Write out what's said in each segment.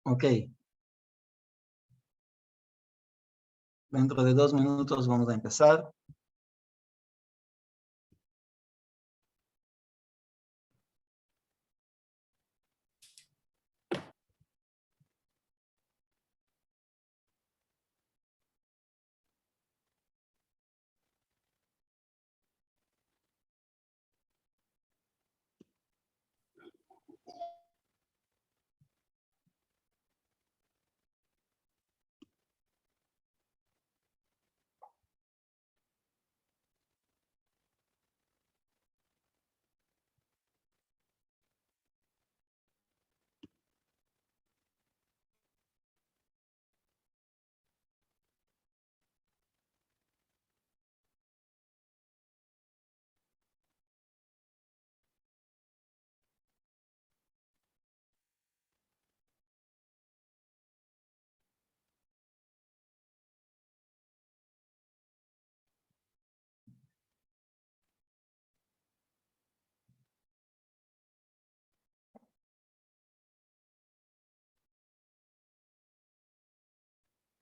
Ok. Dentro de 2 minutos vamos a empezar.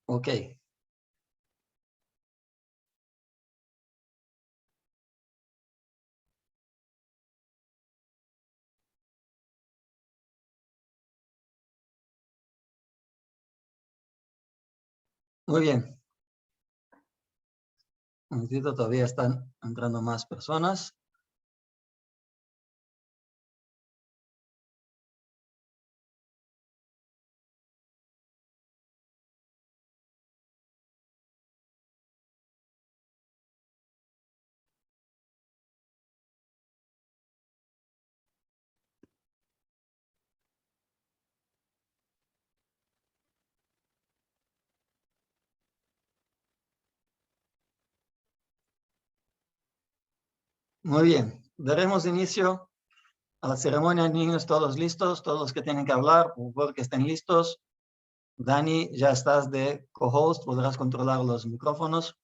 Ok. Muy bien. Un momentito, todavía están entrando más personas. Muy bien. Daremos inicio a la ceremonia. Niños, todos listos. Todos los que tienen que hablar, por favor, que estén listos. Dani, ya estás de co-host. Podrás controlar los micrófonos.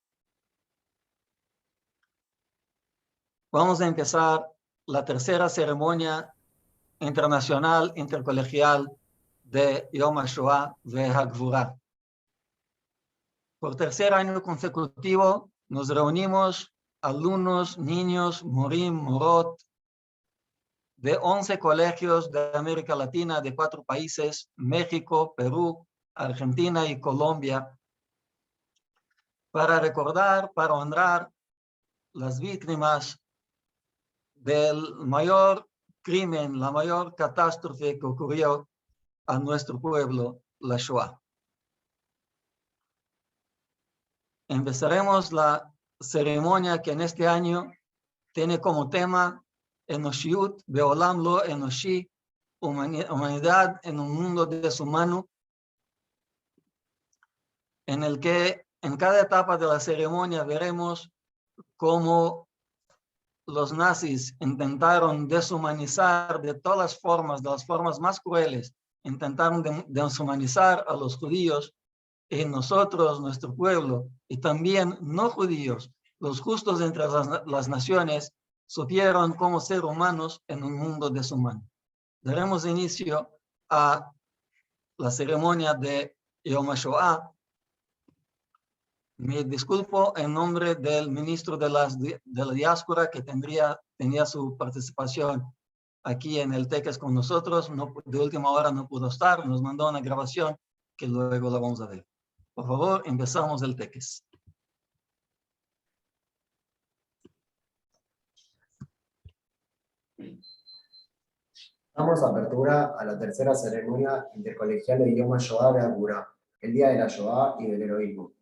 Vamos a empezar la tercera ceremonia internacional intercolegial de Yom HaShoah veHaGvura. Por tercer año consecutivo nos reunimos alumnos, niños, morim, morot, de 11 colegios de América Latina, de 4 países, México, Perú, Argentina y Colombia, para recordar, para honrar las víctimas del mayor crimen, la mayor catástrofe que ocurrió a nuestro pueblo, la Shoah. Empezaremos la ceremonia que en este año tiene como tema Enoshiut Beolam Lo Enoshi, humanidad en un mundo deshumano, en el que en cada etapa de la ceremonia veremos cómo los nazis intentaron deshumanizar de todas las formas, de las formas más crueles, intentaron deshumanizar a los judíos, y nosotros, nuestro pueblo, y también no judíos, los justos entre las naciones, supieron cómo ser humanos en un mundo deshumano. Daremos inicio a la ceremonia de Yom HaShoah. Me disculpo en nombre del ministro de la diáspora que tenía su participación aquí en el TECES con nosotros. No, de última hora no pudo estar, nos mandó una grabación que luego la vamos a ver. Por favor, empezamos el TECES. Damos apertura a la tercera ceremonia intercolegial de Yom HaShoah veHaGvura, el Día de la Shoah y del Heroísmo.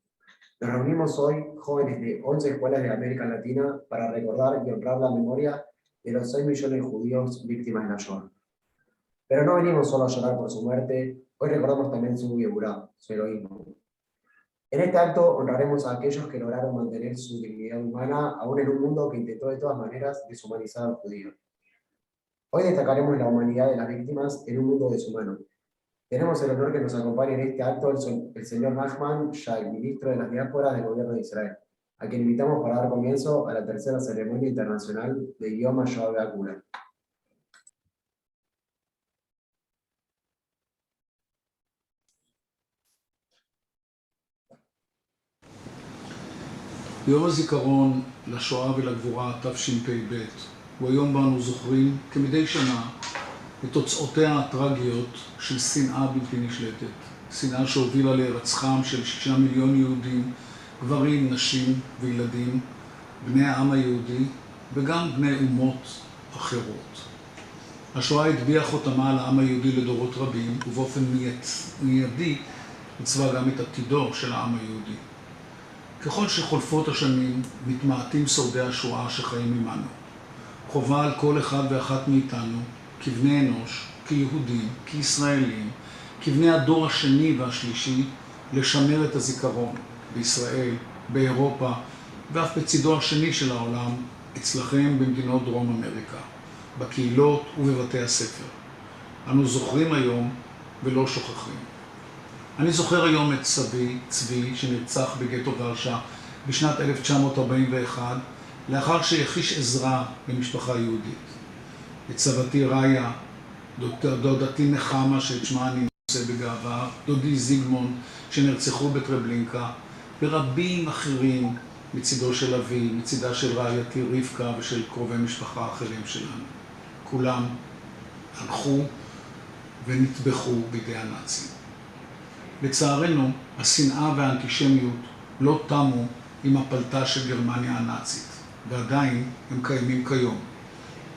Nos reunimos hoy, jóvenes de 11 escuelas de América Latina, para recordar y honrar la memoria de los 6 millones de judíos víctimas de la Shoah. Pero no venimos solo a llorar por su muerte, hoy recordamos también su Geburá, su heroísmo. En este acto honraremos a aquellos que lograron mantener su dignidad humana, aún en un mundo que intentó de todas maneras deshumanizar a los judíos. Hoy destacaremos la humanidad de las víctimas en un mundo deshumano. Tenemos el honor que nos acompañe en este acto el señor Nachman Shai, ministro de las diásporas del gobierno de Israel, a quien invitamos para dar comienzo a la tercera ceremonia internacional de Yom HaShoah veHaGvura. יום הזיכרון לשואה ולגבורה תשפ"ב הוא היום בו אנו זוכרים כמדי שנה את תוצאותיה הטרגיות של שנאה בלתי נשלטת. שנאה שהובילה להירצחם של 6 מיליון יהודים, גברים, נשים וילדים, בני העם היהודי וגם בני אומות אחרות. השואה הטביעה חותמה על העם היהודי לדורות רבים, ובאופן מיידי עיצבה גם את עתידו של העם היהודי. ככל שחולפות השנים מתמעטים שורדי השואה שחיים עמנו. חובה על כל אחד ואחת מאיתנו, כבני אנוש, כיהודים, כישראלים, כבני הדור השני והשלישי, לשמר את הזיכרון בישראל, באירופה, ואף בצידו השני של העולם, אצלכם במדינות דרום אמריקה, בקהילות ובבתי הספר. אנו זוכרים היום ולא שוכחים. אני זוכר היום את סבי, צבי, שנרצח בגטו ורשה בשנת 1941, לאחר שיחיש עזרה למשפחה יהודית. את סבתי ראיה, דודתי נחמה, שאת שמה אני נושא בגאווה, דודי זיגמון, שנרצחו בטרבלינקה, ורבים אחרים מצידו של אבי, מצידה של רעייתי רבקה ושל קרובי משפחה אחרים שלנו. כולם הלכו ונטבחו בידי הנאצים. לצערנו, השנאה והאנטישמיות לא תמו עם הפלטה של גרמניה הנאצית, ועדיין הם קיימים כיום.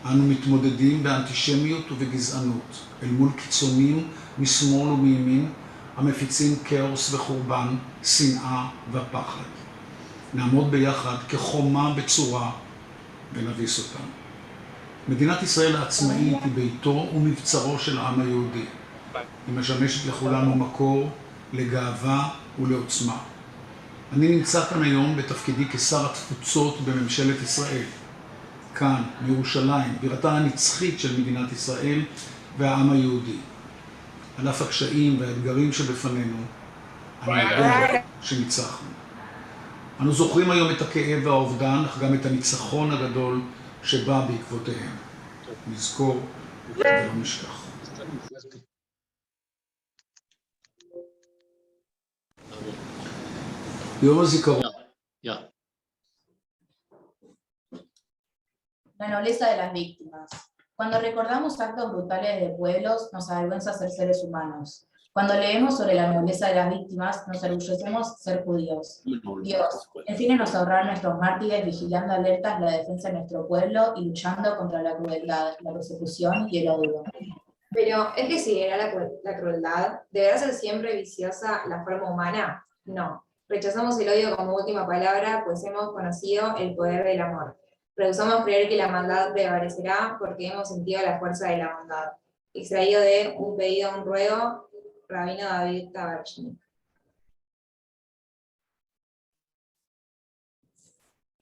אנו מתמודדים באנטישמיות ובגזענות, אל מול קיצונים משמאל ומימין, המפיצים כאוס וחורבן, שנאה ופחד. נעמוד ביחד כחומה בצורה ונביס אותם. מדינת ישראל העצמאית היא ביתו ומבצרו של העם היהודי. היא משמשת לכולנו מקור לגאווה ולעוצמה. אני נמצא כאן היום בתפקידי כשר התפוצות בממשלת ישראל. כאן, בירושלים, בירתה הנצחית של מדינת ישראל והעם היהודי. על אף הקשיים והאתגרים שבפנינו, אני יודע שניצחנו. אנו זוכרים היום את הכאב והאובדן, אך גם את הניצחון הגדול שבא בעקבותיהם. נזכור ולא נשכח. יום הזיכרון. La nobleza de las víctimas. Cuando recordamos actos brutales de pueblos, nos avergüenza ser seres humanos. Cuando leemos sobre la nobleza de las víctimas, nos orgullecemos ser judíos. Dios, enséñanos a ahorrar nuestros mártires, vigilando alertas la defensa de nuestro pueblo y luchando contra la crueldad, la persecución y el odio. Pero, ¿es que seguirá la crueldad? ¿Deberá ser siempre viciosa la forma humana? No. Rechazamos el odio como última palabra, pues hemos conocido el poder del amor. Rehusamos creer que la maldad prevalecerá porque hemos sentido la fuerza de la bondad. Extraído de Un pedido, un ruego, Rabino David Tabershnik.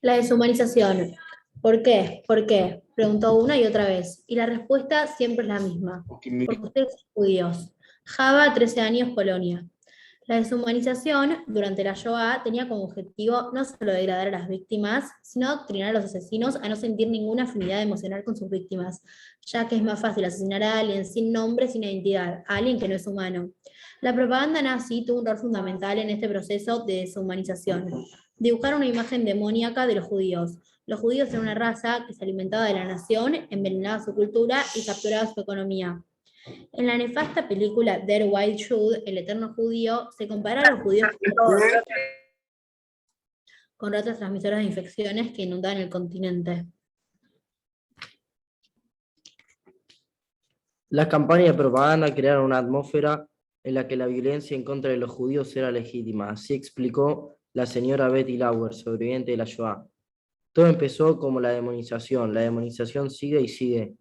La deshumanización. ¿Por qué? ¿Por qué? Preguntó una y otra vez. Y la respuesta siempre es la misma. Porque ustedes son judíos. Java, 13 años, Polonia. La deshumanización durante la Shoah tenía como objetivo no solo degradar a las víctimas, sino adoctrinar a los asesinos a no sentir ninguna afinidad emocional con sus víctimas, ya que es más fácil asesinar a alguien sin nombre, sin identidad, a alguien que no es humano. La propaganda nazi tuvo un rol fundamental en este proceso de deshumanización. Dibujar una imagen demoníaca de los judíos. Los judíos eran una raza que se alimentaba de la nación, envenenaba su cultura y capturaba su economía. En la nefasta película Der White Jude, El eterno judío, se compara a los judíos con ratas transmisoras de infecciones que inundaban el continente. Las campañas de propaganda crearon una atmósfera en la que la violencia en contra de los judíos era legítima. Así explicó la señora Betty Lauer, sobreviviente de la Shoah. Todo empezó como la demonización. La demonización sigue y sigue.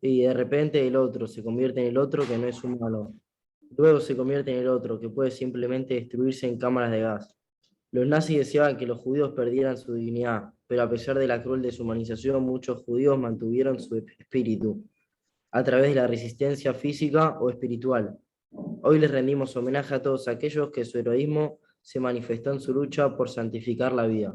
Y de repente el otro se convierte en el otro que no es humano. Luego se convierte en el otro que puede simplemente destruirse en cámaras de gas. Los nazis deseaban que los judíos perdieran su dignidad, pero a pesar de la cruel deshumanización, muchos judíos mantuvieron su espíritu a través de la resistencia física o espiritual. Hoy les rendimos homenaje a todos aquellos que su heroísmo se manifestó en su lucha por santificar la vida.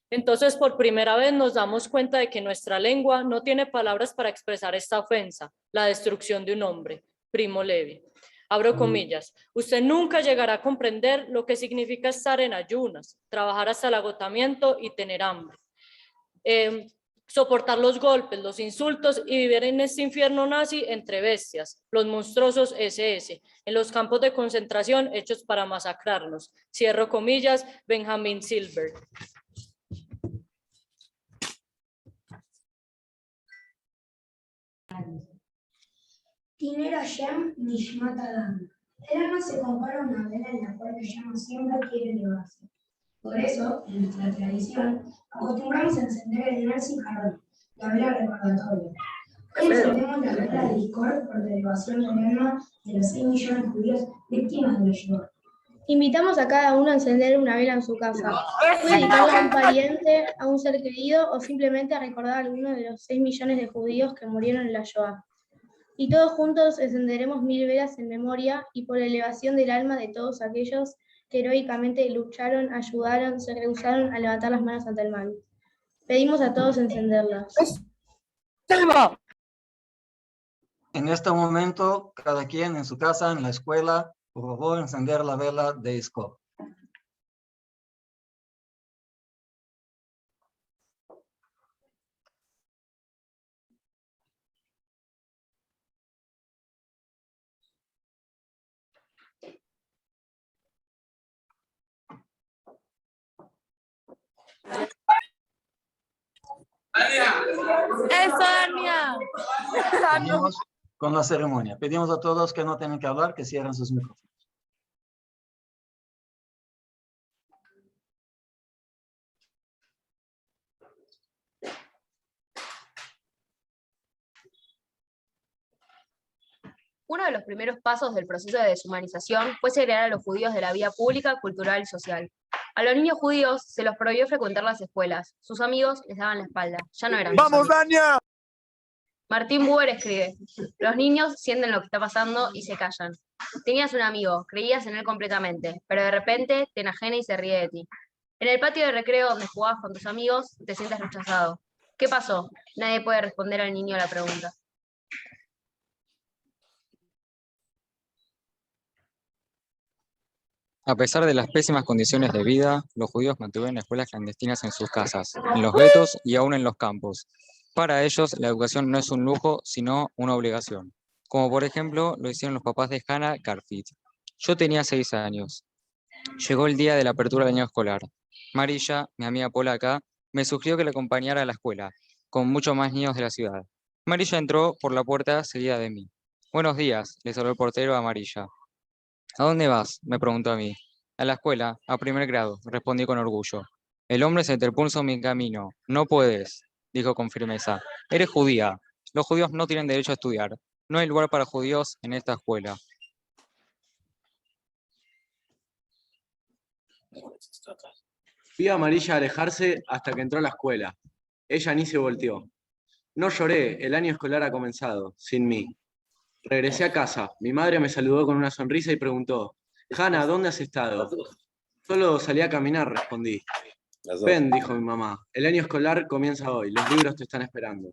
Entonces, por primera vez nos damos cuenta de que nuestra lengua no tiene palabras para expresar esta ofensa, la destrucción de un hombre. Primo Levi. Abro comillas. Usted nunca llegará a comprender lo que significa estar en ayunas, trabajar hasta el agotamiento y tener hambre. Soportar los golpes, los insultos y vivir en este infierno nazi entre bestias, los monstruosos SS, en los campos de concentración hechos para masacrarnos. Cierro comillas, Benjamin Silver. Tiner Hashem Nishmat Adam. El alma se compara a una vela en la cual la llama siempre quiere elevarse. Por eso, en nuestra tradición, acostumbramos a encender el Ner Zikaron, la vela recordatoria. Hoy encendemos la vela de Discord por la elevación del alma de los 6 millones de judíos víctimas de la Shoah. Invitamos a cada uno a encender una vela en su casa. Puede dedicarla a un pariente, a un ser querido o simplemente a recordar a alguno de los 6 millones de judíos que murieron en la Shoah. Y todos juntos encenderemos 1000 velas en memoria y por la elevación del alma de todos aquellos que heroicamente lucharon, ayudaron, se rehusaron a levantar las manos ante el mal. Pedimos a todos encenderlas. En este momento, cada quien en su casa, en la escuela, por favor, encender la vela de Discord. Seguimos con la ceremonia. Pedimos a todos que no tienen que hablar, que cierren sus micrófonos. Uno de los primeros pasos del proceso de deshumanización fue segregar a los judíos de la vida pública, cultural y social. A los niños judíos se los prohibió frecuentar las escuelas. Sus amigos les daban la espalda. Ya no eran sus ¡Vamos, amigos. Dania! Martín Buber escribe: los niños sienten lo que está pasando y se callan. Tenías un amigo, creías en él completamente, pero de repente te enajena y se ríe de ti. En el patio de recreo donde jugabas con tus amigos, te sientes rechazado. ¿Qué pasó? Nadie puede responder al niño la pregunta. A pesar de las pésimas condiciones de vida, los judíos mantuvieron escuelas clandestinas en sus casas, en los guetos y aún en los campos. Para ellos, la educación no es un lujo, sino una obligación, como por ejemplo lo hicieron los papás de Hannah Garfit. Yo tenía 6 años. Llegó el día de la apertura del año escolar. Marilla, mi amiga polaca, me sugirió que la acompañara a la escuela, con muchos más niños de la ciudad. Marilla entró por la puerta seguida de mí. Buenos días, le saludó el portero a Marilla. ¿A dónde vas?, me preguntó a mí. A la escuela, a primer grado, respondí con orgullo. El hombre se interpuso en mi camino. No puedes, dijo con firmeza. Eres judía. Los judíos no tienen derecho a estudiar. No hay lugar para judíos en esta escuela. Vi a Amarilla alejarse hasta que entró a la escuela. Ella ni se volteó. No lloré, el año escolar ha comenzado, sin mí. Regresé a casa. Mi madre me saludó con una sonrisa y preguntó: Hannah, ¿dónde has estado? Solo salí a caminar, respondí. Ven, dijo mi mamá, el año escolar comienza hoy, los libros te están esperando.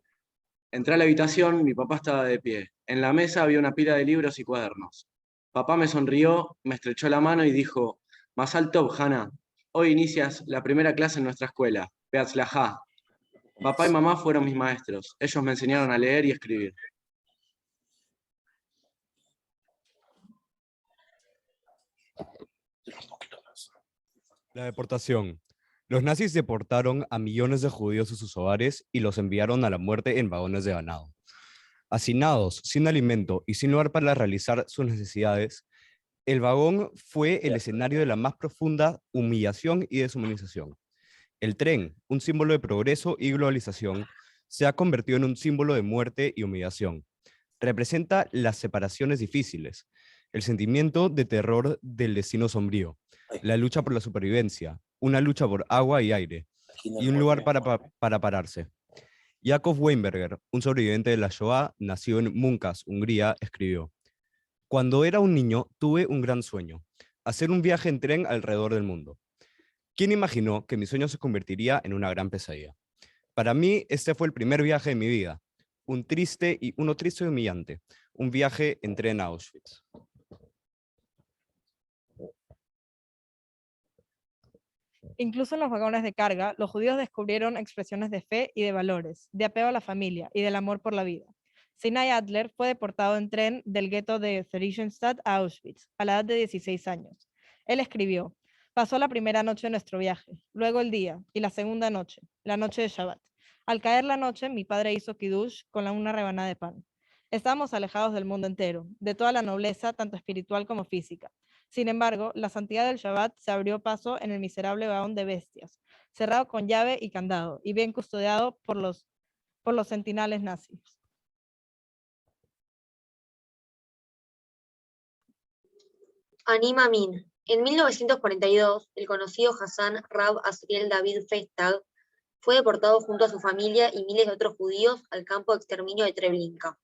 Entré a la habitación, mi papá estaba de pie. En la mesa había una pila de libros y cuadernos. Papá me sonrió, me estrechó la mano y dijo: Mazal Tov, Hannah, hoy inicias la primera clase en nuestra escuela, Beatzlajá. Papá y mamá fueron mis maestros, ellos me enseñaron a leer y escribir. La deportación. Los nazis deportaron a millones de judíos de sus hogares y los enviaron a la muerte en vagones de ganado. Hacinados, sin alimento y sin lugar para realizar sus necesidades, el vagón fue el escenario de la más profunda humillación y deshumanización. El tren, un símbolo de progreso y globalización, se ha convertido en un símbolo de muerte y humillación. Representa las separaciones difíciles, el sentimiento de terror del destino sombrío, la lucha por la supervivencia, una lucha por agua y aire, y un lugar para pararse. Jakob Weinberger, un sobreviviente de la Shoah, nacido en Munkas, Hungría, escribió: Cuando era un niño, tuve un gran sueño, hacer un viaje en tren alrededor del mundo. ¿Quién imaginó que mi sueño se convertiría en una gran pesadilla? Para mí, este fue el primer viaje de mi vida. uno triste y humillante, un viaje en tren a Auschwitz. Incluso en los vagones de carga, los judíos descubrieron expresiones de fe y de valores, de apego a la familia y del amor por la vida. Sinai Adler fue deportado en tren del gueto de Theresienstadt a Auschwitz, a la edad de 16 años. Él escribió: pasó la primera noche de nuestro viaje, luego el día, y la segunda noche, la noche de Shabbat. Al caer la noche, mi padre hizo kiddush con una rebanada de pan. Estábamos alejados del mundo entero, de toda la nobleza, tanto espiritual como física. Sin embargo, la santidad del Shabbat se abrió paso en el miserable vagón de bestias, cerrado con llave y candado, y bien custodiado por los centinales nazis. Ani Mamin. En 1942, el conocido Hassan Rab Azriel David Festag fue deportado junto a su familia y miles de otros judíos al campo de exterminio de Treblinka.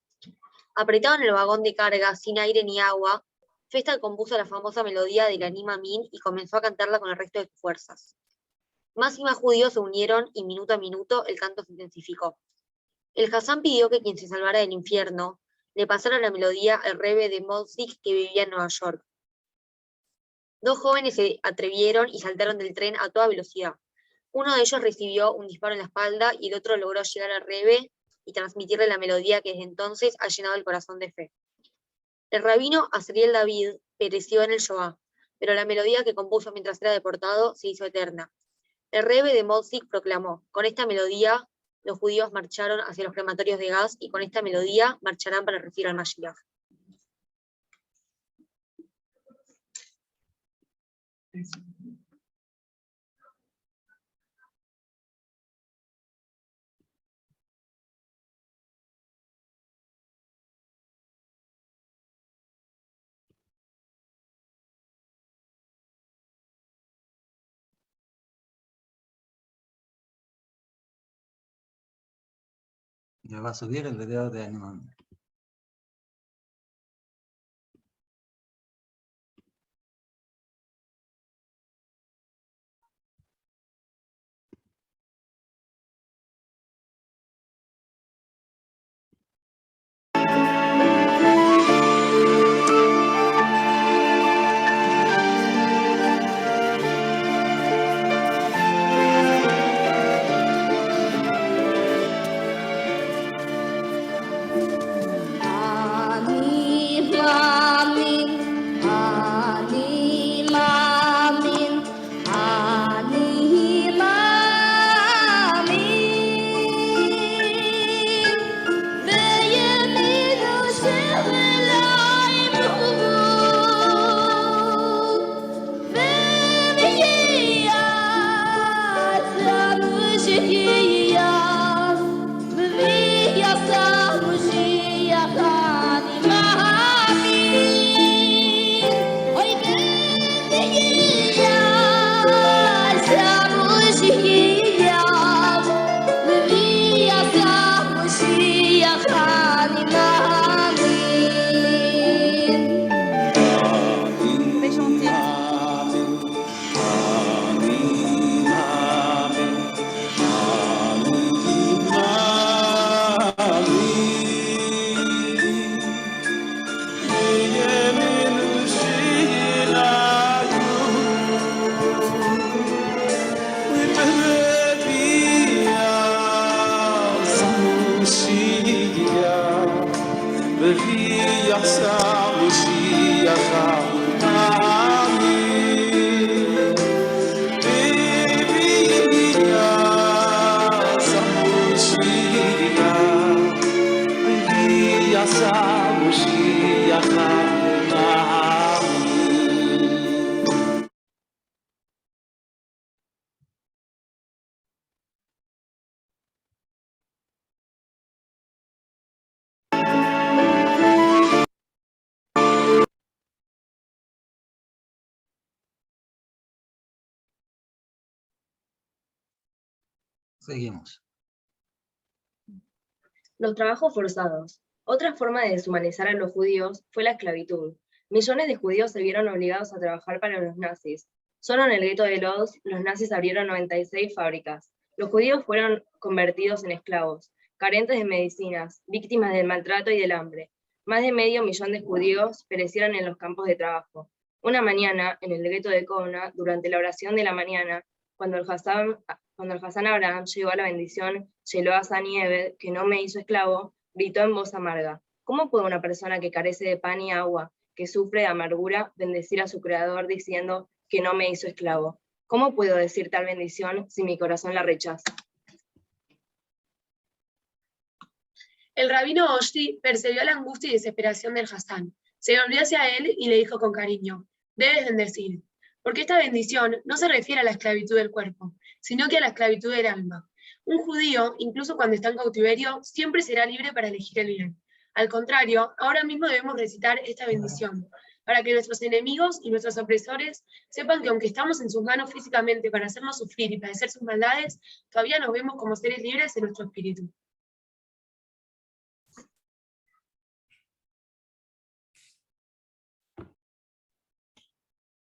Apretado en el vagón de carga sin aire ni agua, Festag compuso la famosa melodía del Ani Mamin y comenzó a cantarla con el resto de sus fuerzas. Más y más judíos se unieron y minuto a minuto el canto se intensificó. El Hassan pidió que quien se salvara del infierno le pasara la melodía al Rebbe de Moldzik que vivía en Nueva York. Dos jóvenes se atrevieron y saltaron del tren a toda velocidad. Uno de ellos recibió un disparo en la espalda y el otro logró llegar al Rebbe y transmitirle la melodía que desde entonces ha llenado el corazón de fe. El rabino Azriel David pereció en el Shoah, pero la melodía que compuso mientras era deportado se hizo eterna. El Rebbe de Moldzik proclamó: con esta melodía los judíos marcharon hacia los crematorios de gas y con esta melodía marcharán para recibir al Mashiach. Ya va a subir el video de Ani Mamin. Seguimos. Los trabajos forzados. Otra forma de deshumanizar a los judíos fue la esclavitud. Millones de judíos se vieron obligados a trabajar para los nazis. Solo en el gueto de Lodz, los nazis abrieron 96 fábricas. Los judíos fueron convertidos en esclavos. carentes de medicinas, víctimas del maltrato y del hambre. Más de 500.000 de judíos perecieron en los campos de trabajo. Una mañana, en el gueto de Kovna, durante la oración de la mañana, cuando el Hassan Abraham llegó a la bendición, Sheloah Sani Eved, que no me hizo esclavo, gritó en voz amarga: ¿cómo puede una persona que carece de pan y agua, que sufre de amargura, bendecir a su Creador diciendo que no me hizo esclavo? ¿Cómo puedo decir tal bendición si mi corazón la rechaza? El rabino Oshti percibió la angustia y desesperación del Hassan. Se volvió hacia él y le dijo con cariño: debes bendecir, porque esta bendición no se refiere a la esclavitud del cuerpo, sino que a la esclavitud del alma. Un judío, incluso cuando está en cautiverio, siempre será libre para elegir el bien. Al contrario, ahora mismo debemos recitar esta bendición, para que nuestros enemigos y nuestros opresores sepan que aunque estamos en sus manos físicamente para hacernos sufrir y padecer sus maldades, todavía nos vemos como seres libres en nuestro espíritu.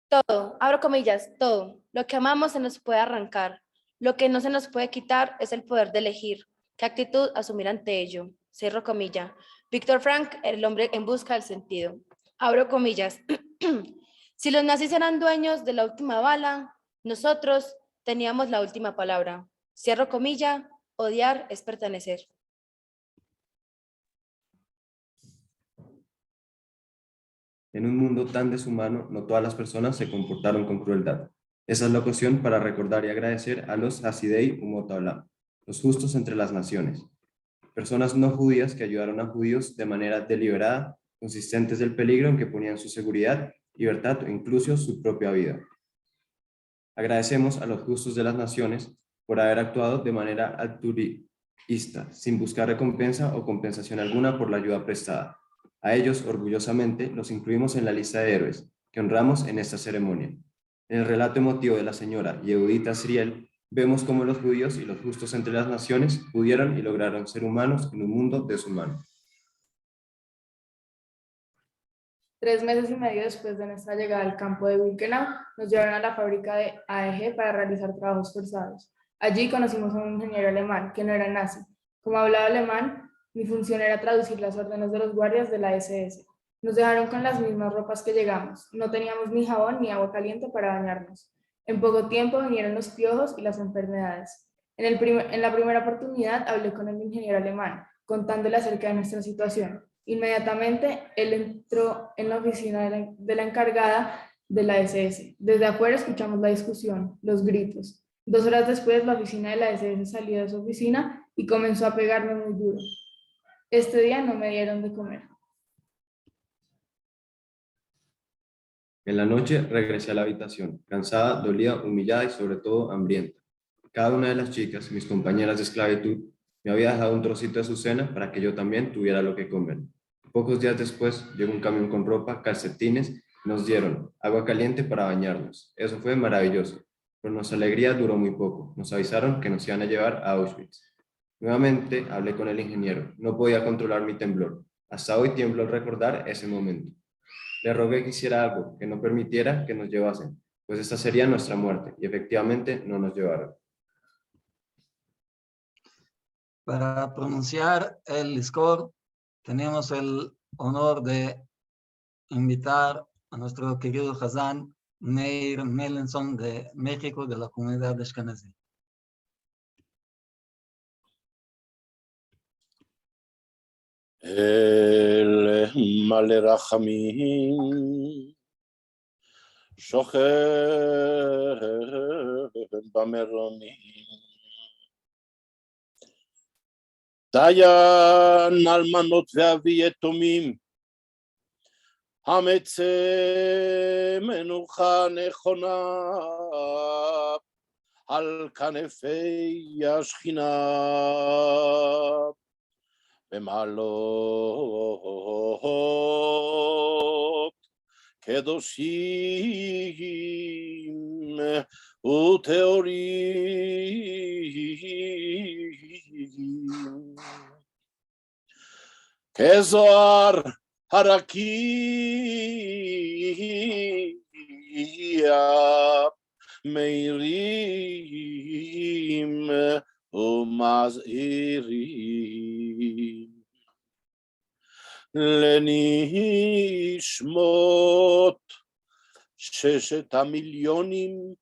Todo, abro comillas, todo. Lo que amamos se nos puede arrancar. Lo que no se nos puede quitar es el poder de elegir. ¿Qué actitud asumir ante ello? Cierro comilla. Víctor Frank, el hombre en busca del sentido. Abro comillas. Si los nazis eran dueños de la última bala, nosotros teníamos la última palabra. Cierro comilla. Odiar es pertenecer. En un mundo tan deshumano, no todas las personas se comportaron con crueldad. Esa es la ocasión para recordar y agradecer a los Hasidei Umot Haolam, los justos entre las naciones, personas no judías que ayudaron a judíos de manera deliberada, conscientes del peligro en que ponían su seguridad, libertad o incluso su propia vida. Agradecemos a los justos de las naciones por haber actuado de manera altruista, sin buscar recompensa o compensación alguna por la ayuda prestada. A ellos, orgullosamente, los incluimos en la lista de héroes que honramos en esta ceremonia. En el relato emotivo de la señora Yehudit Asriel, vemos cómo los judíos y los justos entre las naciones pudieron y lograron ser humanos en un mundo deshumano. 3 meses y medio después de nuestra llegada al campo de Birkenau, nos llevaron a la fábrica de AEG para realizar trabajos forzados. Allí conocimos a un ingeniero alemán que no era nazi. Como hablaba alemán, mi función era traducir las órdenes de los guardias de la SS. Nos dejaron con las mismas ropas que llegamos. No teníamos ni jabón ni agua caliente para bañarnos. En poco tiempo vinieron los piojos y las enfermedades. En la primera oportunidad hablé con el ingeniero alemán, contándole acerca de nuestra situación. Inmediatamente él entró en la oficina de la encargada de la SS. Desde afuera escuchamos la discusión, los gritos. 2 horas después la oficina de la SS salió de su oficina y comenzó a pegarme muy duro. Este día no me dieron de comer. En la noche regresé a la habitación, cansada, dolida, humillada y sobre todo hambrienta. Cada una de las chicas, mis compañeras de esclavitud, me había dejado un trocito de su cena para que yo también tuviera lo que comer. Pocos días después llegó un camión con ropa, calcetines, y nos dieron agua caliente para bañarnos. Eso fue maravilloso, pero nuestra alegría duró muy poco. Nos avisaron que nos iban a llevar a Auschwitz. Nuevamente hablé con el ingeniero. No podía controlar mi temblor. Hasta hoy tiemblo al recordar ese momento. Le rogué que hiciera algo que no permitiera que nos llevasen, pues esta sería nuestra muerte, y efectivamente no nos llevaron. Para pronunciar el Lizkor, tenemos el honor de invitar a nuestro querido Hazán Meir Melenson de México, de la comunidad de Ashkenazí. אל מלא רחמים, שוכב במרומים. דיין אלמנות ואבי יתומים, המצא מנוחה נכונה על כנפי השכינה. במעלות קדושים וטהורים, כזוהר הרקיע מאירים ומזהירים. לנשמות 6 המיליונים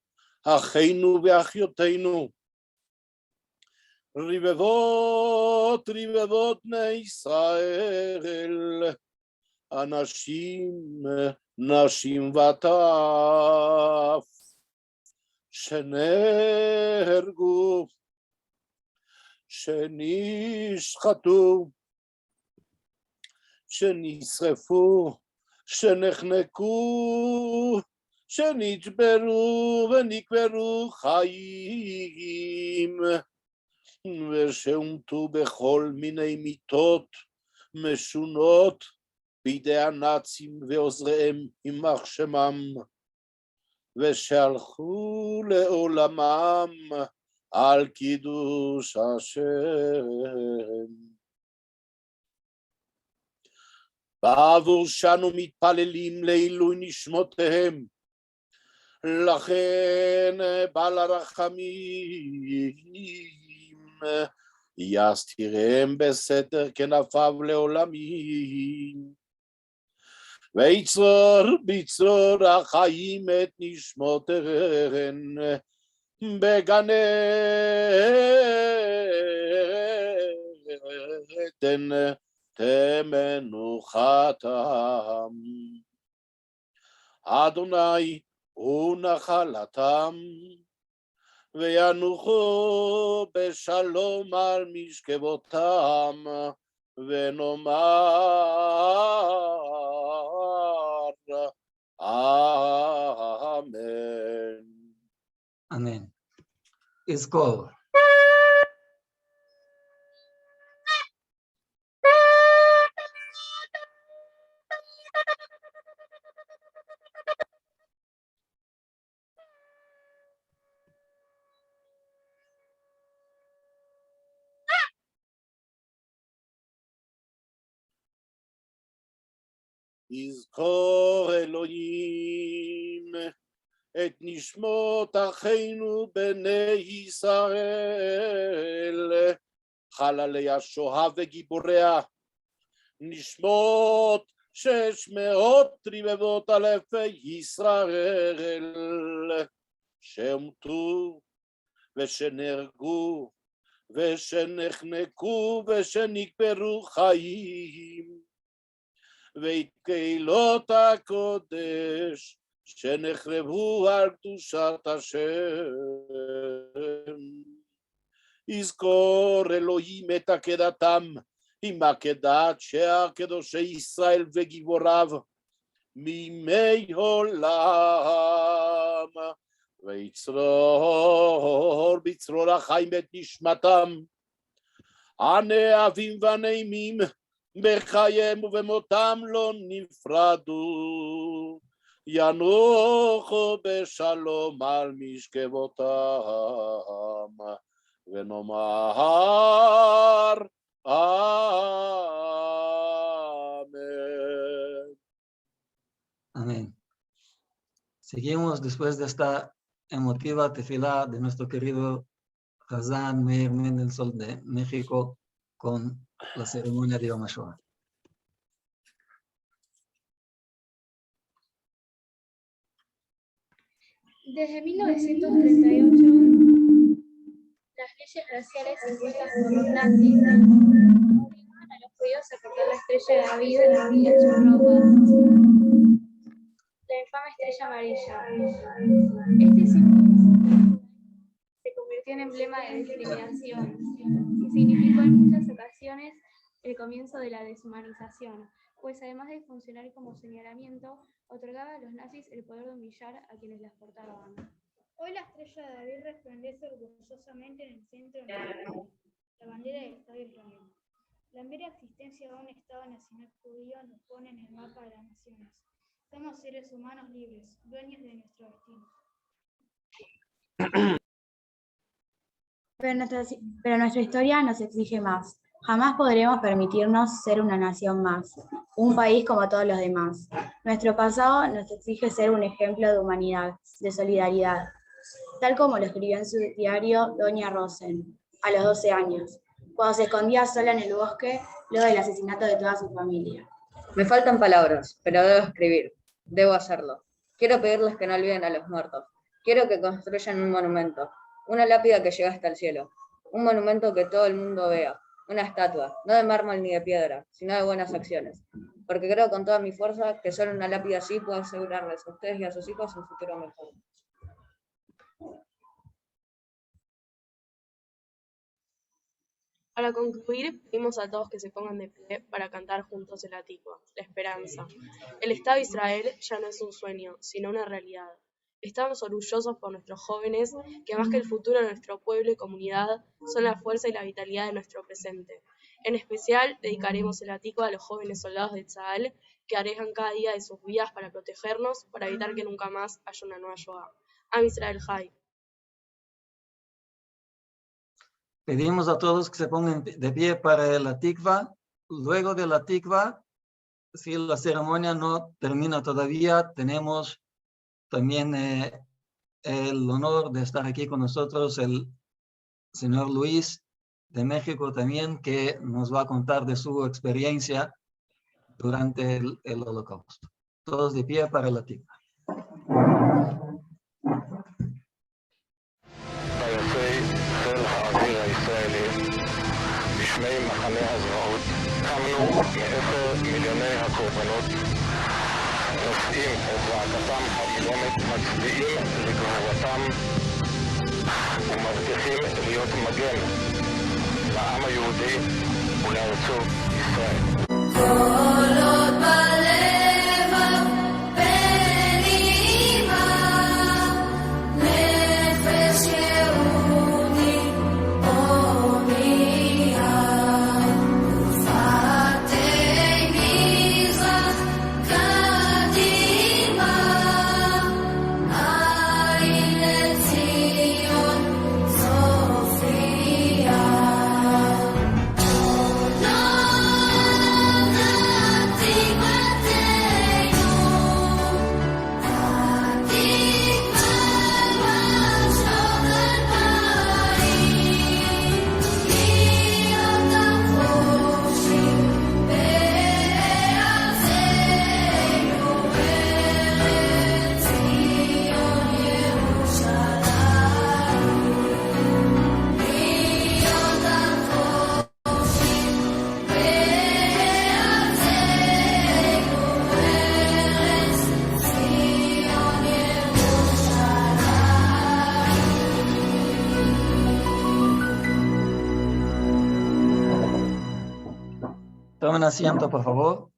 אחינו ואחיותינו, רבבות רבבות בני ישראל, אנשים, נשים וטף, שנהרגו, שנשחטו, שנשרפו, שנחנקו, שנצברו ונקברו חיים, ושהומתו בכל מיני מיתות משונות בידי הנאצים ועוזריהם יימח שמם, ושהלכו לעולמם על קידוש השם. בעבור שאנו מתפללים לעילוי נשמותיהם, לכן בעל הרחמים יסתירם בסתר כנפיו לעולמים, ויצרור בצרור החיים את נשמותיהן בגן עדן תמנוחתם. אדוני הוא נחלתם, וינוחו בשלום על משכבותם, ונאמר אמן. אמן. יזכור. יזכור אלוהים את נשמות אחינו בני ישראל, חללי השואה וגיבוריה, נשמות 600 רבבות אלפי ישראל, שהומתו ושנהרגו ושנחנקו ושנקברו חיים, ואת קהילות הקודש שנחרבו על קדושת השם. יזכור אלוהים את עקדתם עם עקדת שאר קדושי ישראל וגיבוריו מימי עולם, ויצרור בצרור החיים את נשמתם, הנאהבים והנעימים בחייהם ובמותם לא נפרדו, ינוחו בשלום על משכבותם, ונאמר amén. Amén. Seguimos después de esta emotiva tefilá de nuestro querido Hazán Meir Mendelssohn de México con la ceremonia de Yom HaShoah. Desde 1938, las leyes raciales impuestas por los nazis obligaban a los judíos a portar la estrella de David en su ropa, la infame estrella amarilla. Este símbolo se convirtió en emblema de discriminación y significó en muchas ocasiones el comienzo de la deshumanización, pues además de funcionar como señalamiento, otorgaba a los nazis el poder de humillar a quienes las portaban. Hoy la estrella de David resplandece orgullosamente en el centro de la bandera del Estado de Israel. La mera existencia de un Estado nacional judío nos pone en el mapa de las naciones. Somos seres humanos libres, dueños de nuestro destino. Pero nuestra historia nos exige más. Jamás podremos permitirnos ser una nación más, un país como todos los demás. Nuestro pasado nos exige ser un ejemplo de humanidad, de solidaridad, tal como lo escribió en su diario Doña Rosen, a los 12 años, cuando se escondía sola en el bosque luego del asesinato de toda su familia. Me faltan palabras, pero debo escribir. Debo hacerlo. Quiero pedirles que no olviden a los muertos. Quiero que construyan un monumento, una lápida que llegue hasta el cielo, un monumento que todo el mundo vea, una estatua, no de mármol ni de piedra, sino de buenas acciones. Porque creo con toda mi fuerza que solo una lápida así puede asegurarles a ustedes y a sus hijos un futuro mejor. Para concluir, pedimos a todos que se pongan de pie para cantar juntos el Atikva, la esperanza. El Estado de Israel ya no es un sueño, sino una realidad. Estamos orgullosos por nuestros jóvenes, que más que el futuro de nuestro pueblo y comunidad, son la fuerza y la vitalidad de nuestro presente. En especial, dedicaremos el Atikva a los jóvenes soldados de Tzahal, que arriesgan cada día de sus vidas para protegernos, para evitar que nunca más haya una nueva Shoah. Am Israel Jai. Pedimos a todos que se pongan de pie para el Atikva. Luego del Atikva, si la ceremonia no termina todavía, tenemos también el honor de estar aquí con nosotros el señor Luis de México también, que nos va a contar de su experiencia durante el Holocausto. Todos de pie para el Atikva. בשמי מחנה הזוועות קמנו מאפר מיליוני הקורבנות, נושאים את זעקתם האילמת, מצדיעים לגבורתם ומבטיחים להיות מגן לעם היהודי ולארצו ישראל. Tomen asiento, por favor.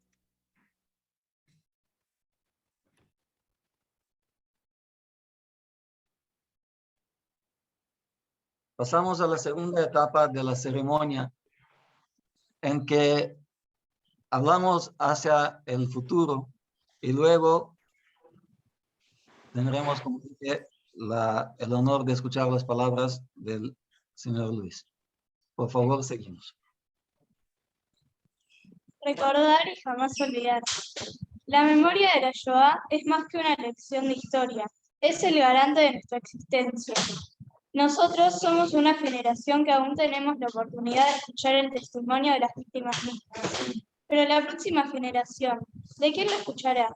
Pasamos a la segunda etapa de la ceremonia, en que hablamos hacia el futuro y luego tendremos, como dije, el honor de escuchar las palabras del señor Luis. Por favor, seguimos. Recordar y jamás olvidar. La memoria de la Shoah es más que una lección de historia, es el garante de nuestra existencia. Nosotros somos una generación que aún tenemos la oportunidad de escuchar el testimonio de las víctimas mismas. Pero la próxima generación, ¿de quién lo escuchará?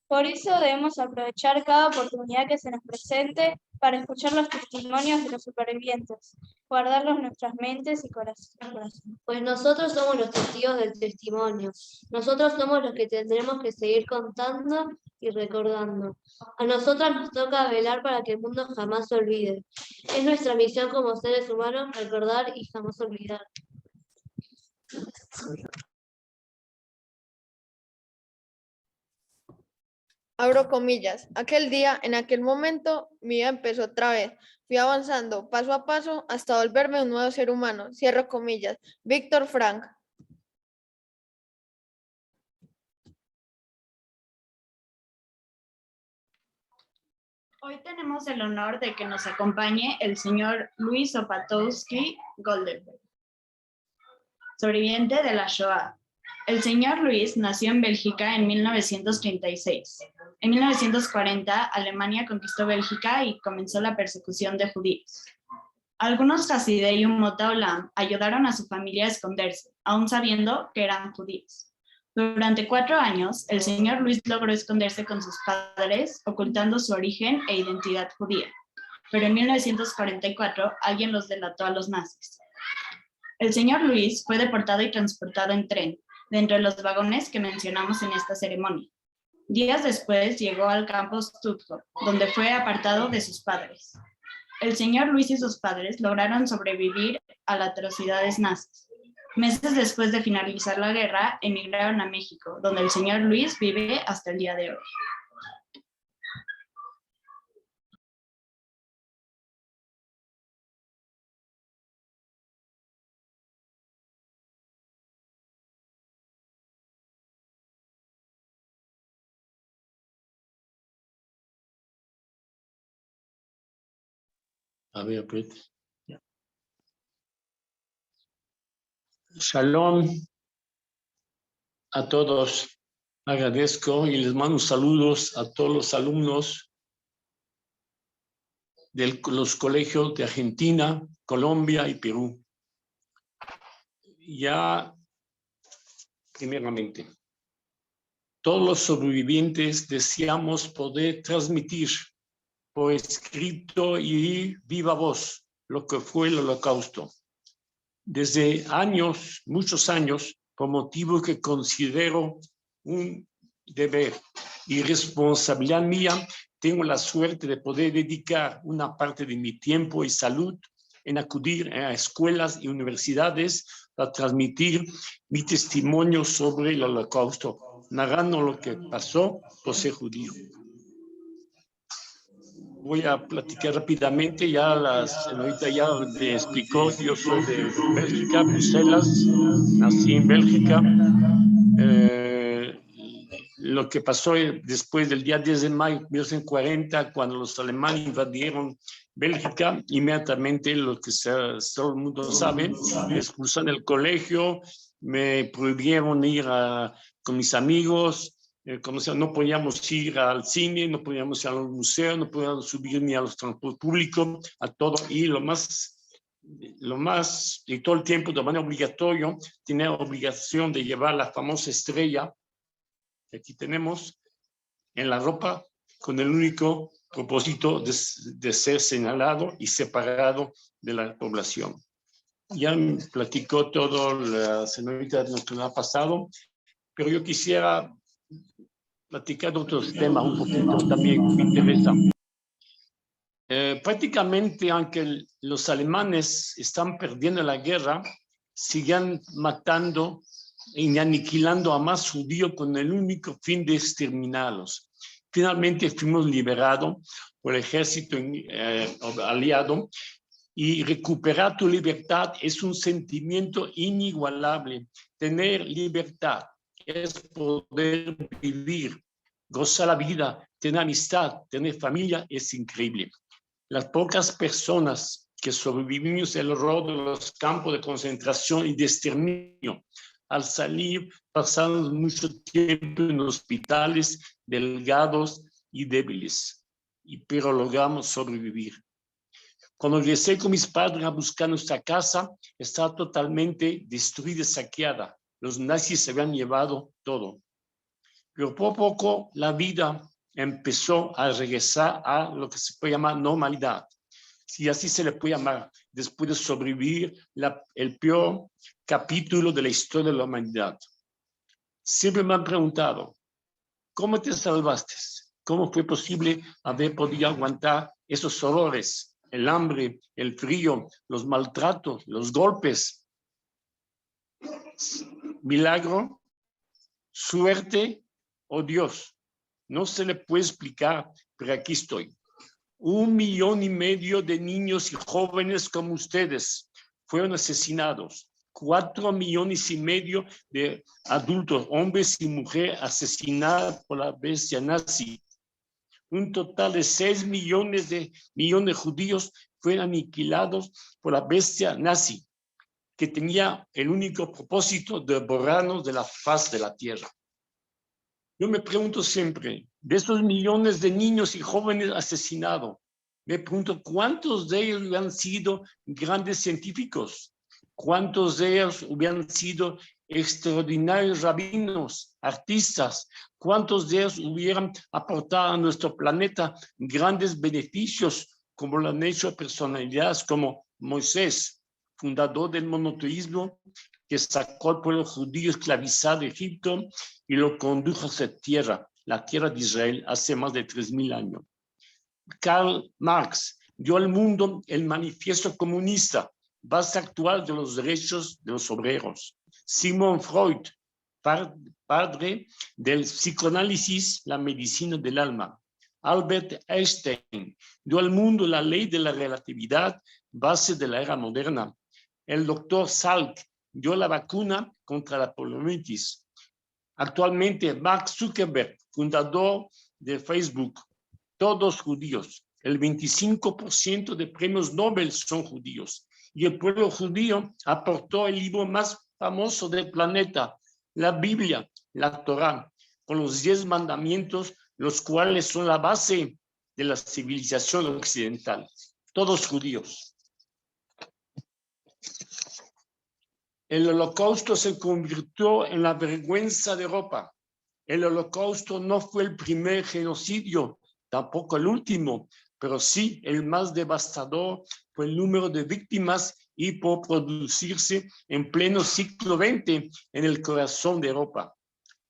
Por eso debemos aprovechar cada oportunidad que se nos presente para escuchar los testimonios de los supervivientes, guardarlos en nuestras mentes y corazones. Pues nosotros somos los testigos del testimonio. Nosotros somos los que tendremos que seguir contando y recordando. A nosotras nos toca velar para que el mundo jamás se olvide. Es nuestra misión como seres humanos recordar y jamás olvidar. Abro comillas, aquel día, en aquel momento, mi vida empezó otra vez. Fui avanzando paso a paso hasta volverme un nuevo ser humano. Cierro comillas. Víctor Frank. Hoy tenemos el honor de que nos acompañe el señor Luis Opatowski Goldenberg, sobreviviente de la Shoah. El señor Luis nació en Bélgica en 1936. En 1940, Alemania conquistó Bélgica y comenzó la persecución de judíos. Algunos Hasidei Umot Haolam ayudaron a su familia a esconderse, aún sabiendo que eran judíos. Durante 4 años, el señor Luis logró esconderse con sus padres, ocultando su origen e identidad judía. Pero en 1944, alguien los delató a los nazis. El señor Luis fue deportado y transportado en tren, dentro de los vagones que mencionamos en esta ceremonia. Días después llegó al campo Stuttgart, donde fue apartado de sus padres. El señor Luis y sus padres lograron sobrevivir a las atrocidades nazis. Meses después de finalizar la guerra, emigraron a México, donde el señor Luis vive hasta el día de hoy. A ver, pues. Shalom a todos. Agradezco y les mando saludos a todos los alumnos de los colegios de Argentina, Colombia y Perú. Ya, primeramente, todos los sobrevivientes deseamos poder transmitir por escrito y viva voz lo que fue el Holocausto. Desde años, muchos años, por motivo que considero un deber y responsabilidad mía, tengo la suerte de poder dedicar una parte de mi tiempo y salud en acudir a escuelas y universidades para transmitir mi testimonio sobre el Holocausto, narrando lo que pasó por ser judío. Voy a platicar rápidamente, ya la señorita ya me explicó, yo soy de Bélgica, Bruselas, nací en Bélgica. Lo que pasó después del día 10 de mayo de 1940, cuando los alemanes invadieron Bélgica, inmediatamente lo que todo el mundo sabe, me expulsaron del colegio, me prohibieron ir con mis amigos. No podíamos ir al cine, no podíamos ir a los museos, no podíamos subir ni a los transportes públicos, a todo. Y lo más, y todo el tiempo de manera obligatoria, tenía obligación de llevar la famosa estrella que aquí tenemos en la ropa, con el único propósito de ser señalado y separado de la población. Ya me platicó todo la señorita de lo que ha pasado, pero yo quisiera platicar de otros temas un poquito también me interesa. Prácticamente, aunque los alemanes están perdiendo la guerra, siguen matando y aniquilando a más judíos con el único fin de exterminarlos. Finalmente fuimos liberados por el ejército aliado y recuperar tu libertad es un sentimiento inigualable. Tener libertad es poder vivir, gozar la vida, tener amistad, tener familia, es increíble. Las pocas personas que sobrevivimos el horror de los campos de concentración y de exterminio, al salir pasamos mucho tiempo en hospitales, delgados y débiles, pero logramos sobrevivir. Cuando regresé con mis padres a buscar nuestra casa, estaba totalmente destruida y saqueada. Los nazis se habían llevado todo. Pero poco a poco la vida empezó a regresar a lo que se puede llamar normalidad. Si así se le puede llamar, después de sobrevivir el peor capítulo de la historia de la humanidad. Siempre me han preguntado, ¿cómo te salvaste? ¿Cómo fue posible haber podido aguantar esos horrores? El hambre, el frío, los maltratos, los golpes. Milagro, suerte o Dios. No se le puede explicar, pero aquí estoy. 1,5 millones de niños y jóvenes como ustedes fueron asesinados. 4,5 millones de adultos, hombres y mujeres, asesinados por la bestia nazi. Un total de 6 millones de judíos fueron aniquilados por la bestia nazi, que tenía el único propósito de borrarnos de la faz de la tierra. Yo me pregunto siempre, de esos millones de niños y jóvenes asesinados, me pregunto cuántos de ellos hubieran sido grandes científicos, cuántos de ellos hubieran sido extraordinarios rabinos, artistas, cuántos de ellos hubieran aportado a nuestro planeta grandes beneficios, como lo han hecho personalidades como Moisés, fundador del monoteísmo, que sacó al pueblo judío esclavizado de Egipto y lo condujo a esa tierra, la tierra de Israel, hace más de 3000 años. Karl Marx dio al mundo el manifiesto comunista, base actual de los derechos de los obreros. Sigmund Freud, padre del psicoanálisis, la medicina del alma. Albert Einstein dio al mundo la ley de la relatividad, base de la era moderna. El doctor Salk dio la vacuna contra la poliomielitis. Actualmente, Mark Zuckerberg, fundador de Facebook, todos judíos. El 25% de premios Nobel son judíos. Y el pueblo judío aportó el libro más famoso del planeta, la Biblia, la Torá, con los 10 mandamientos, los cuales son la base de la civilización occidental. Todos judíos. El Holocausto se convirtió en la vergüenza de Europa. El Holocausto no fue el primer genocidio, tampoco el último, pero sí el más devastador por el número de víctimas y por producirse en pleno siglo XX en el corazón de Europa.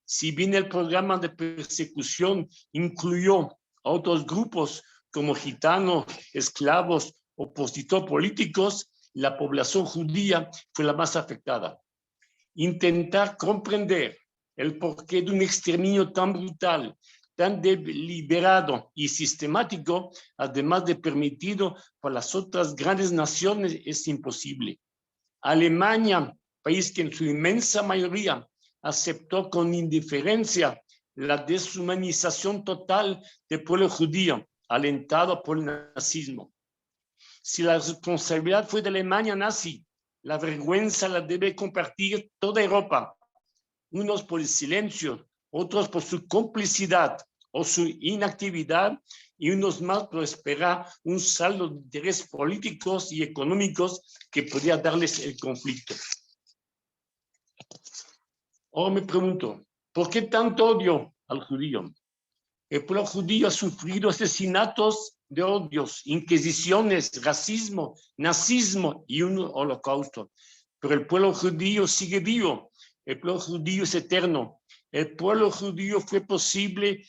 Si bien el programa de persecución incluyó a otros grupos como gitanos, esclavos, opositores políticos, la población judía fue la más afectada. Intentar comprender el porqué de un exterminio tan brutal, tan deliberado y sistemático, además de permitido por las otras grandes naciones, es imposible. Alemania, país que en su inmensa mayoría aceptó con indiferencia la deshumanización total del pueblo judío, alentado por el nazismo. Si la responsabilidad fue de Alemania nazi, la vergüenza la debe compartir toda Europa, unos por el silencio, otros por su complicidad o su inactividad y unos más por esperar un saldo de intereses políticos y económicos que podría darles el conflicto. Ahora me pregunto, ¿por qué tanto odio al judío? El pueblo judío ha sufrido asesinatos de odios, inquisiciones, racismo, nazismo y un holocausto. Pero el pueblo judío sigue vivo. El pueblo judío es eterno. El pueblo judío fue posible,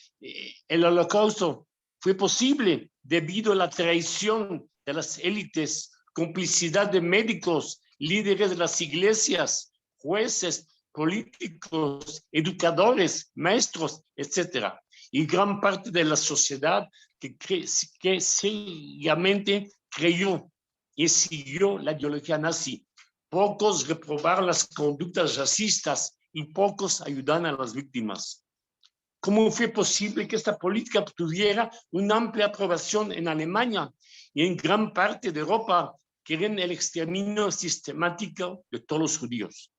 el holocausto fue posible debido a la traición de las élites, complicidad de médicos, líderes de las iglesias, jueces, políticos, educadores, maestros, etc. Y gran parte de la sociedad que ciegamente creyó y siguió la ideología nazi. Pocos reprobaron las conductas racistas y pocos ayudan a las víctimas. ¿Cómo fue posible que esta política tuviera una amplia aprobación en Alemania y en gran parte de Europa, que querían el exterminio sistemático de todos los judíos?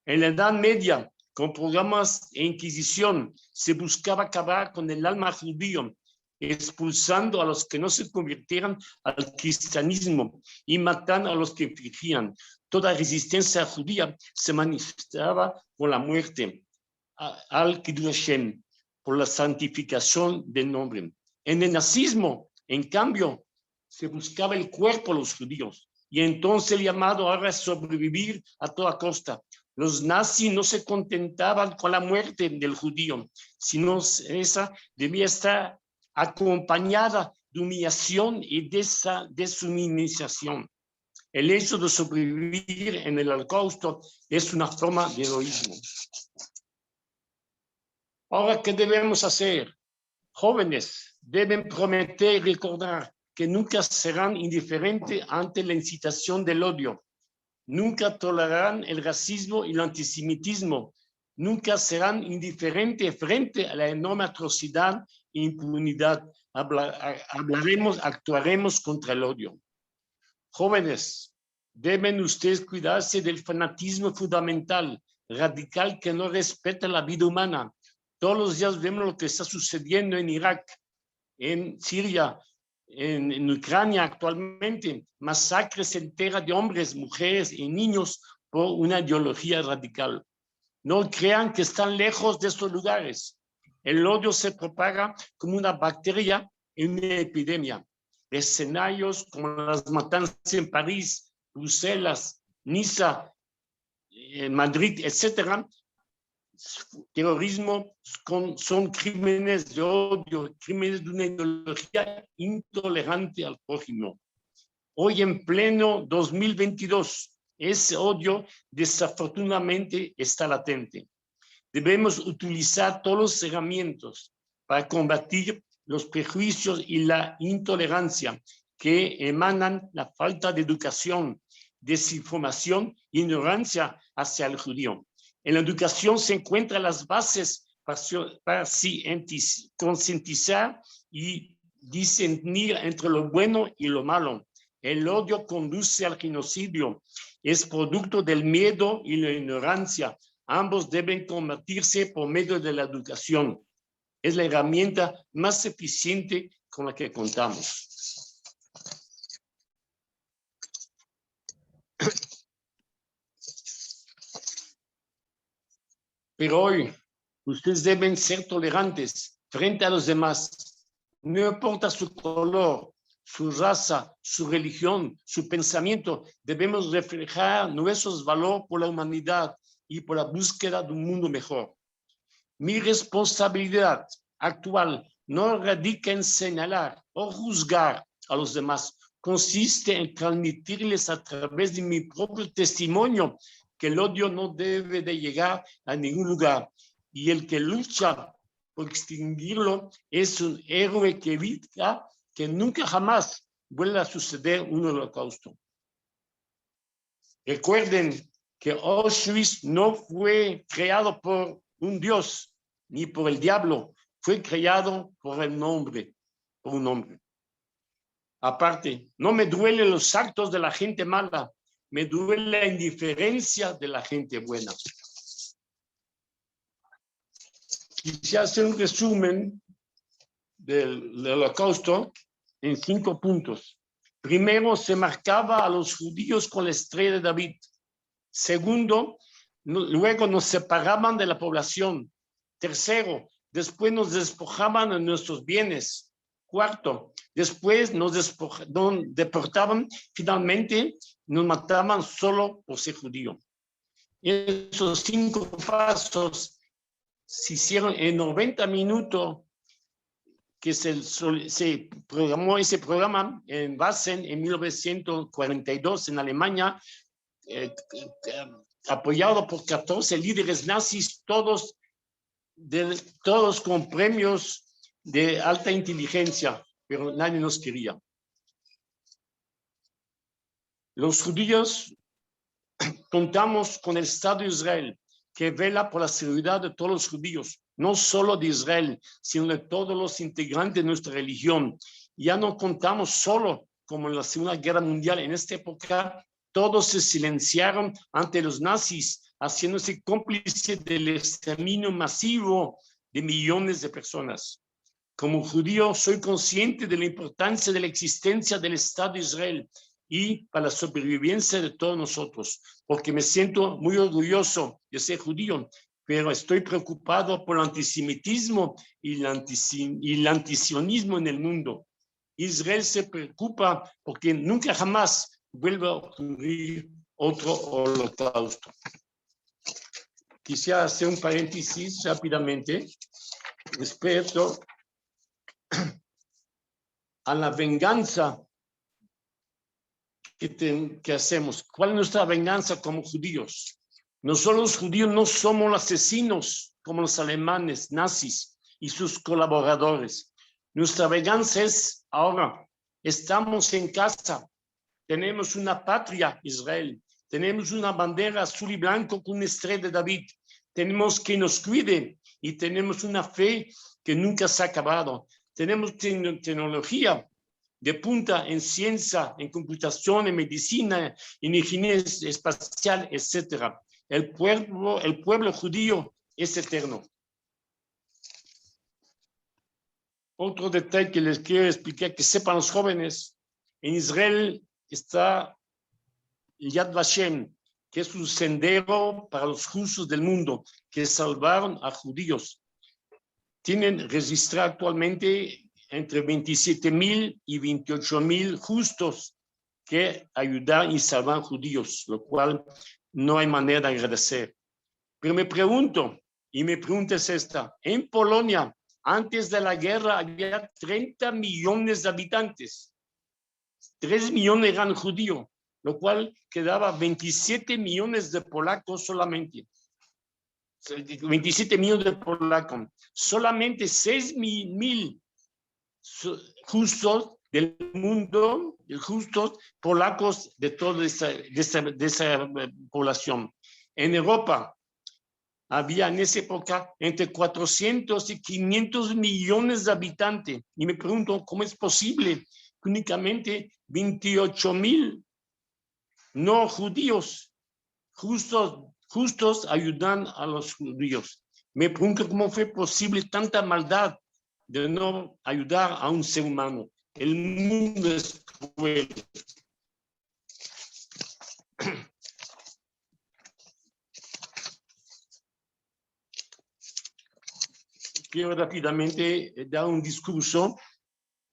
En la Edad Media, con programas e inquisición, se buscaba acabar con el alma judío, expulsando a los que no se convirtieran al cristianismo y matando a los que infringían. Toda resistencia judía se manifestaba con la muerte al Kiddush Hashem, por la santificación del nombre. En el nazismo, en cambio, se buscaba el cuerpo de los judíos y entonces el llamado ahora es sobrevivir a toda costa. Los nazis no se contentaban con la muerte del judío, sino esa debía estar acompañada de humillación y deshumanización. El hecho de sobrevivir en el holocausto es una forma de heroísmo. Ahora, ¿qué debemos hacer? Jóvenes deben prometer y recordar que nunca serán indiferentes ante la incitación del odio. Nunca tolerarán el racismo y el antisemitismo. Nunca serán indiferentes frente a la enorme atrocidad e impunidad. Actuaremos contra el odio. Jóvenes, deben ustedes cuidarse del fanatismo fundamental, radical, que no respeta la vida humana. Todos los días vemos lo que está sucediendo en Irak, en Siria, en Ucrania actualmente, masacres enteras de hombres, mujeres y niños por una ideología radical. No crean que están lejos de estos lugares. El odio se propaga como una bacteria en una epidemia. Escenarios como las matanzas en París, Bruselas, Niza, Madrid, etc. Terrorismo son crímenes de odio, crímenes de una ideología intolerante al prójimo. Hoy en pleno 2022, ese odio desafortunadamente está latente. Debemos utilizar todas las herramientas para combatir los prejuicios y la intolerancia que emanan la falta de educación, desinformación e ignorancia hacia el judío. En la educación se encuentran las bases para concientizar y discernir entre lo bueno y lo malo. El odio conduce al genocidio, es producto del miedo y la ignorancia. Ambos deben combatirse por medio de la educación. Es la herramienta más eficiente con la que contamos. Pero hoy, ustedes deben ser tolerantes frente a los demás. No importa su color, su raza, su religión, su pensamiento, debemos reflejar nuestros valores por la humanidad y por la búsqueda de un mundo mejor. Mi responsabilidad actual no radica en señalar o juzgar a los demás, consiste en transmitirles a través de mi propio testimonio que el odio no debe de llegar a ningún lugar y el que lucha por extinguirlo es un héroe que evita que nunca jamás vuelva a suceder un holocausto. Recuerden que Auschwitz no fue creado por un dios ni por el diablo, fue creado por un hombre. Aparte, no me duelen los actos de la gente mala, me duele la indiferencia de la gente buena. Quisiera hacer un resumen del holocausto en 5 puntos. Primero, se marcaba a los judíos con la estrella de David. Segundo, luego nos separaban de la población. Tercero, después nos despojaban de nuestros bienes. Cuarto, después nos deportaban. Finalmente, nos mataban solo por ser judío. Esos 5 pasos se hicieron en 90 minutos que se programó ese programa en Wassen en 1942 en Alemania, apoyado por 14 líderes nazis, todos con premios de alta inteligencia, pero nadie nos quería. Los judíos contamos con el Estado de Israel, que vela por la seguridad de todos los judíos, no solo de Israel, sino de todos los integrantes de nuestra religión. Ya no contamos solo como en la Segunda Guerra Mundial. En esta época, todos se silenciaron ante los nazis, haciéndose cómplices del exterminio masivo de millones de personas. Como judío, soy consciente de la importancia de la existencia del Estado de Israel y para la supervivencia de todos nosotros, porque me siento muy orgulloso de ser judío, pero estoy preocupado por el antisemitismo y el antisionismo en el mundo. Israel se preocupa porque nunca jamás vuelva a ocurrir otro holocausto. Quisiera hacer un paréntesis rápidamente respecto a la venganza que hacemos. ¿Cuál es nuestra venganza como judíos? Nosotros los judíos no somos asesinos como los alemanes nazis y sus colaboradores. Nuestra venganza es ahora. Estamos en casa. Tenemos una patria, Israel. Tenemos una bandera azul y blanco con una estrella de David. Tenemos que nos cuide y tenemos una fe que nunca se ha acabado. Tenemos tecnología de punta en ciencia, en computación, en medicina, en ingeniería espacial, etc. El pueblo judío es eterno. Otro detalle que les quiero explicar, que sepan los jóvenes, en Israel está Yad Vashem, que es un sendero para los justos del mundo, que salvaron a judíos. Tienen registrado actualmente entre 27,000 y 28,000 justos que ayudan y salvan judíos, lo cual no hay manera de agradecer. Pero me pregunto, y mi pregunta es esta: en Polonia, antes de la guerra, había 30 millones de habitantes. 3 millones eran judíos, lo cual quedaba 27 millones de polacos solamente. 27 millones de polacos. Solamente 6,000 justos del mundo, justos polacos de toda esa población. En Europa había en esa época entre 400 y 500 millones de habitantes. Y me pregunto, ¿cómo es posible que únicamente 28,000 no judíos justos ayudan a los judíos? Me pregunto cómo fue posible tanta maldad de no ayudar a un ser humano. El mundo es cruel. Quiero rápidamente dar un discurso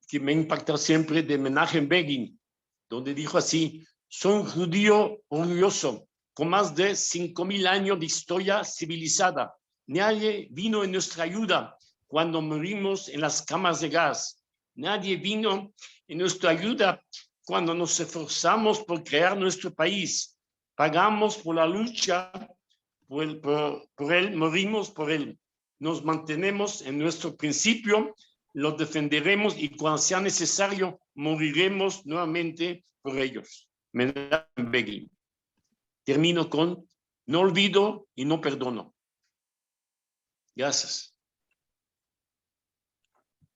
que me impacta siempre de Menachem Begin, donde dijo así: soy un judío orgulloso, con más de 5,000 años de historia civilizada. Nadie vino en nuestra ayuda cuando morimos en las cámaras de gas. Nadie vino en nuestra ayuda cuando nos esforzamos por crear nuestro país. Pagamos por la lucha, por él, morimos por él. Nos mantenemos en nuestro principio, lo defenderemos y cuando sea necesario, moriremos nuevamente por ellos. Menachem Begin. Termino con: no olvido y no perdono. Gracias.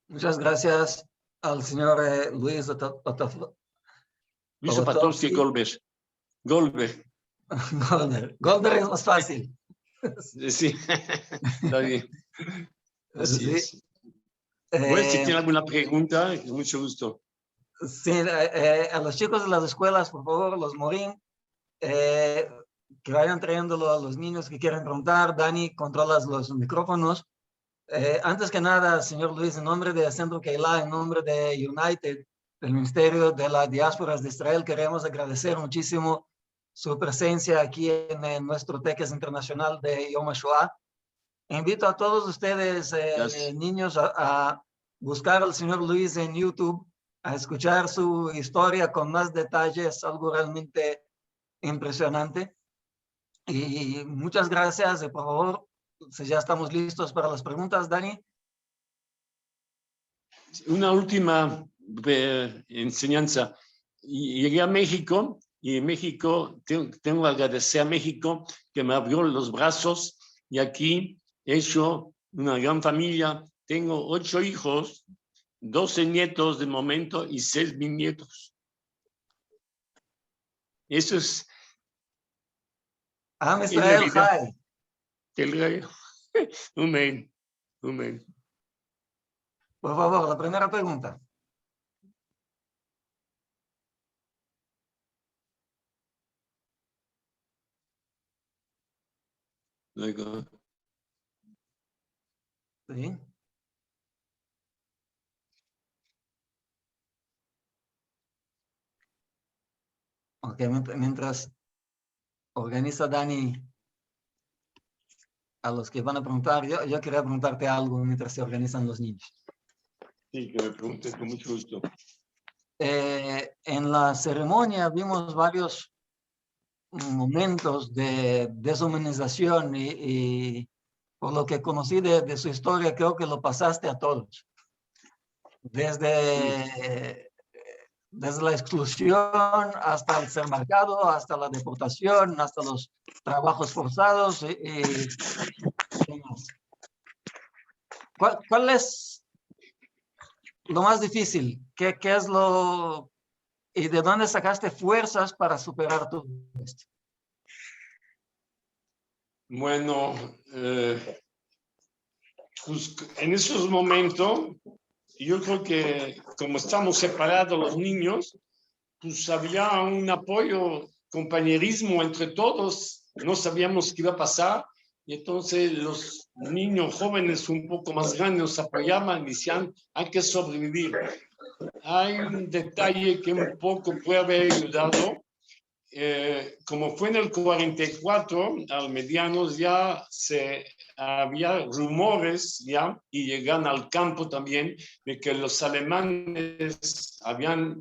Muchas gracias al señor Luis Patowski Goldberg. Goldberg es más fácil. Sí, está bien. Así Sí. es. Bueno, si tiene alguna pregunta, con mucho gusto. Sí, a los chicos de las escuelas, por favor, los Morín, que vayan trayéndolo a los niños que quieren preguntar. Dani, controlas los micrófonos. Antes que nada, señor Luis, en nombre de Centro Keilah, en nombre de United, del Ministerio de las Diásporas de Israel, queremos agradecer muchísimo su presencia aquí en nuestro Teques Internacional de Yom HaShoah. Invito a todos ustedes, niños, a buscar al señor Luis en YouTube, a escuchar su historia con más detalles, algo realmente impresionante. Y muchas gracias. Por favor, si ya estamos listos para las preguntas, Dani. Una última enseñanza. Llegué a México y en México tengo que agradecer a México que me abrió los brazos y aquí he hecho una gran familia. Tengo 8 hijos, 12 nietos de momento y 6 bisnietos. Eso es. Am Israel Chai. Amén. Amén. Por favor, la primera pregunta. Luego. Sí. Ok, mientras organiza Dani a los que van a preguntar, yo quería preguntarte algo mientras se organizan los niños. Sí, que me preguntes con mucho gusto. En la ceremonia vimos varios momentos de deshumanización y por lo que conocí de su historia, creo que lo pasaste a todos. Desde la exclusión hasta el ser marcado, hasta la deportación, hasta los trabajos forzados. ¿Cuál es lo más difícil? ¿Qué es lo... y de dónde sacaste fuerzas para superar todo esto? Bueno, pues en esos momentos, yo creo que como estamos separados los niños, pues había un apoyo compañerismo entre todos, no sabíamos qué iba a pasar, y entonces los niños jóvenes un poco más grandes nos apoyaban y decían, hay que sobrevivir. Hay un detalle que un poco puede haber ayudado. Como fue en el 44, al medianos ya había rumores ya, y llegan al campo también, de que los alemanes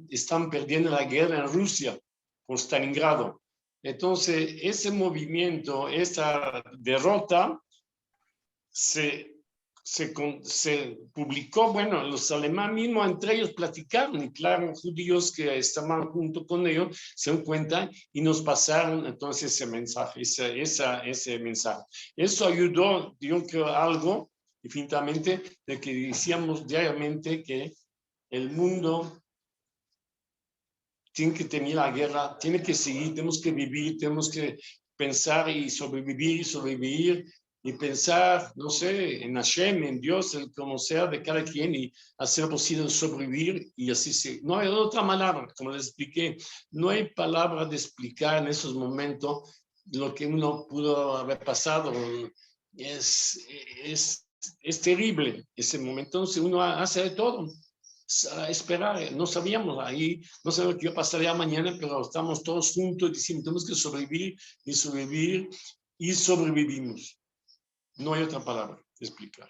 están perdiendo la guerra en Rusia, por Stalingrado. Entonces, ese movimiento, esa derrota, se publicó, bueno, los alemanes mismos entre ellos platicaron, y claro, judíos que estaban junto con ellos se dan cuenta y nos pasaron entonces ese mensaje, ese mensaje. Eso ayudó, yo creo, algo, infinitamente, de que decíamos diariamente que el mundo tiene que tener la guerra, tiene que seguir, tenemos que vivir, tenemos que pensar y sobrevivir, y pensar, no sé, en Hashem, en Dios, el como sea de cada quien, y hacer posible sobrevivir, y así no hay otra palabra, como les expliqué, no hay palabra de explicar en esos momentos lo que uno pudo haber pasado. Es terrible ese momento. Entonces uno hace de todo, a esperar, no sabíamos qué iba a pasar ya mañana, pero estamos todos juntos y decimos, tenemos que sobrevivir, y sobrevivimos. No hay otra palabra de explicar.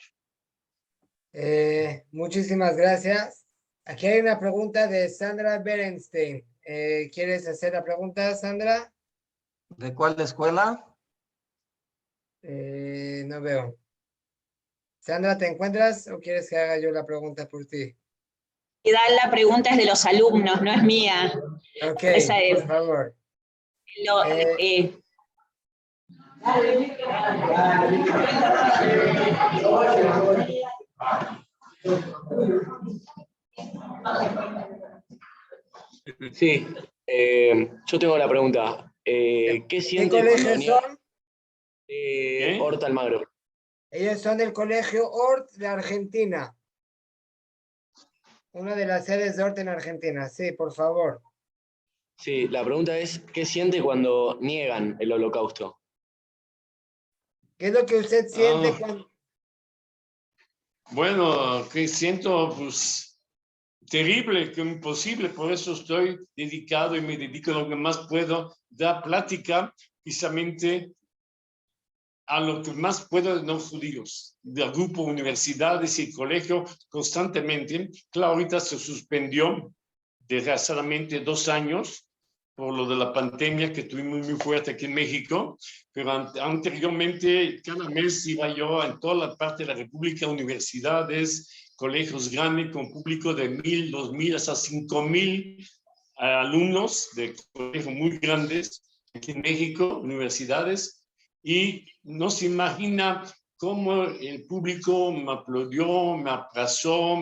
Muchísimas gracias. Aquí hay una pregunta de Sandra Berenstein. ¿Quieres hacer la pregunta, Sandra? ¿De cuál escuela? No veo. Sandra, ¿te encuentras o quieres que haga yo la pregunta por ti? La pregunta es de los alumnos, no es mía. Ok, esa es. por favor. Sí, yo tengo la pregunta. ¿Qué siente ¿Qué cuando colegio son? Hort Almagro? Ellos son del colegio Hort de Argentina. Una de las sedes de Hort en Argentina. Sí, por favor. Sí, la pregunta es, ¿qué siente cuando niegan el holocausto? ¿Qué es lo que usted siente cuando... Bueno, que siento, pues, terrible, que imposible, por eso estoy dedicado y me dedico lo que más puedo, dar plática precisamente a lo que más puedo de no judíos, del grupo universidades y colegio constantemente. Claro, ahorita se suspendió desgraciadamente 2 años por lo de la pandemia que tuvimos muy fuerte aquí en México, pero anteriormente cada mes iba yo en toda la parte de la República, universidades, colegios grandes con público de 1,000, 2,000, hasta 5,000 alumnos de colegios muy grandes aquí en México, universidades, y no se imagina cómo el público me aplaudió, me abrazó,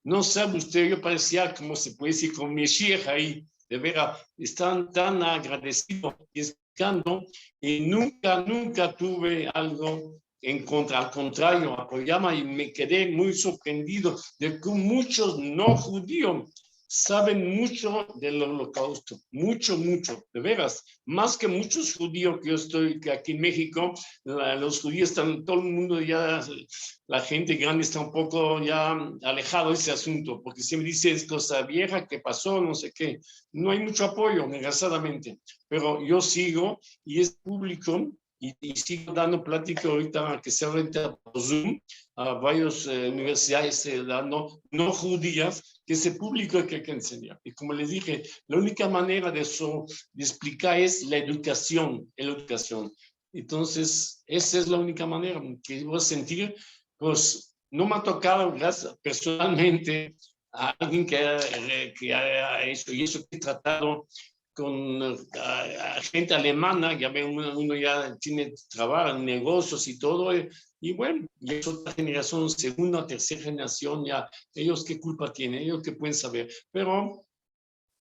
no sabe usted, yo parecía, como se puede decir, con Mesías ahí, de veras, están tan agradecidos y explicando, y nunca tuve algo en contra, al contrario, apoyaba y me quedé muy sorprendido de que muchos no judíos saben mucho del holocausto, mucho, de veras, más que muchos judíos que yo estoy que aquí en México, los judíos están, todo el mundo ya, la gente grande está un poco ya alejado de ese asunto, porque siempre dice es cosa vieja que pasó, no sé qué, no hay mucho apoyo, desgraciadamente, pero yo sigo y es público y sigo dando plática ahorita, que sea ahorita por Zoom, a varias universidades dando no judías, que ese público hay que enseñar. Y como les dije, la única manera de eso, de explicar es la educación. Entonces, esa es la única manera que voy a sentir. Pues no me ha tocado, gracias, personalmente, a alguien que ha hecho, y eso que he tratado con gente alemana, ya ve uno ya tiene trabajo, negocios y todo, y bueno, y es otra generación, segunda, tercera generación, ya ellos qué culpa tienen, ellos qué pueden saber, pero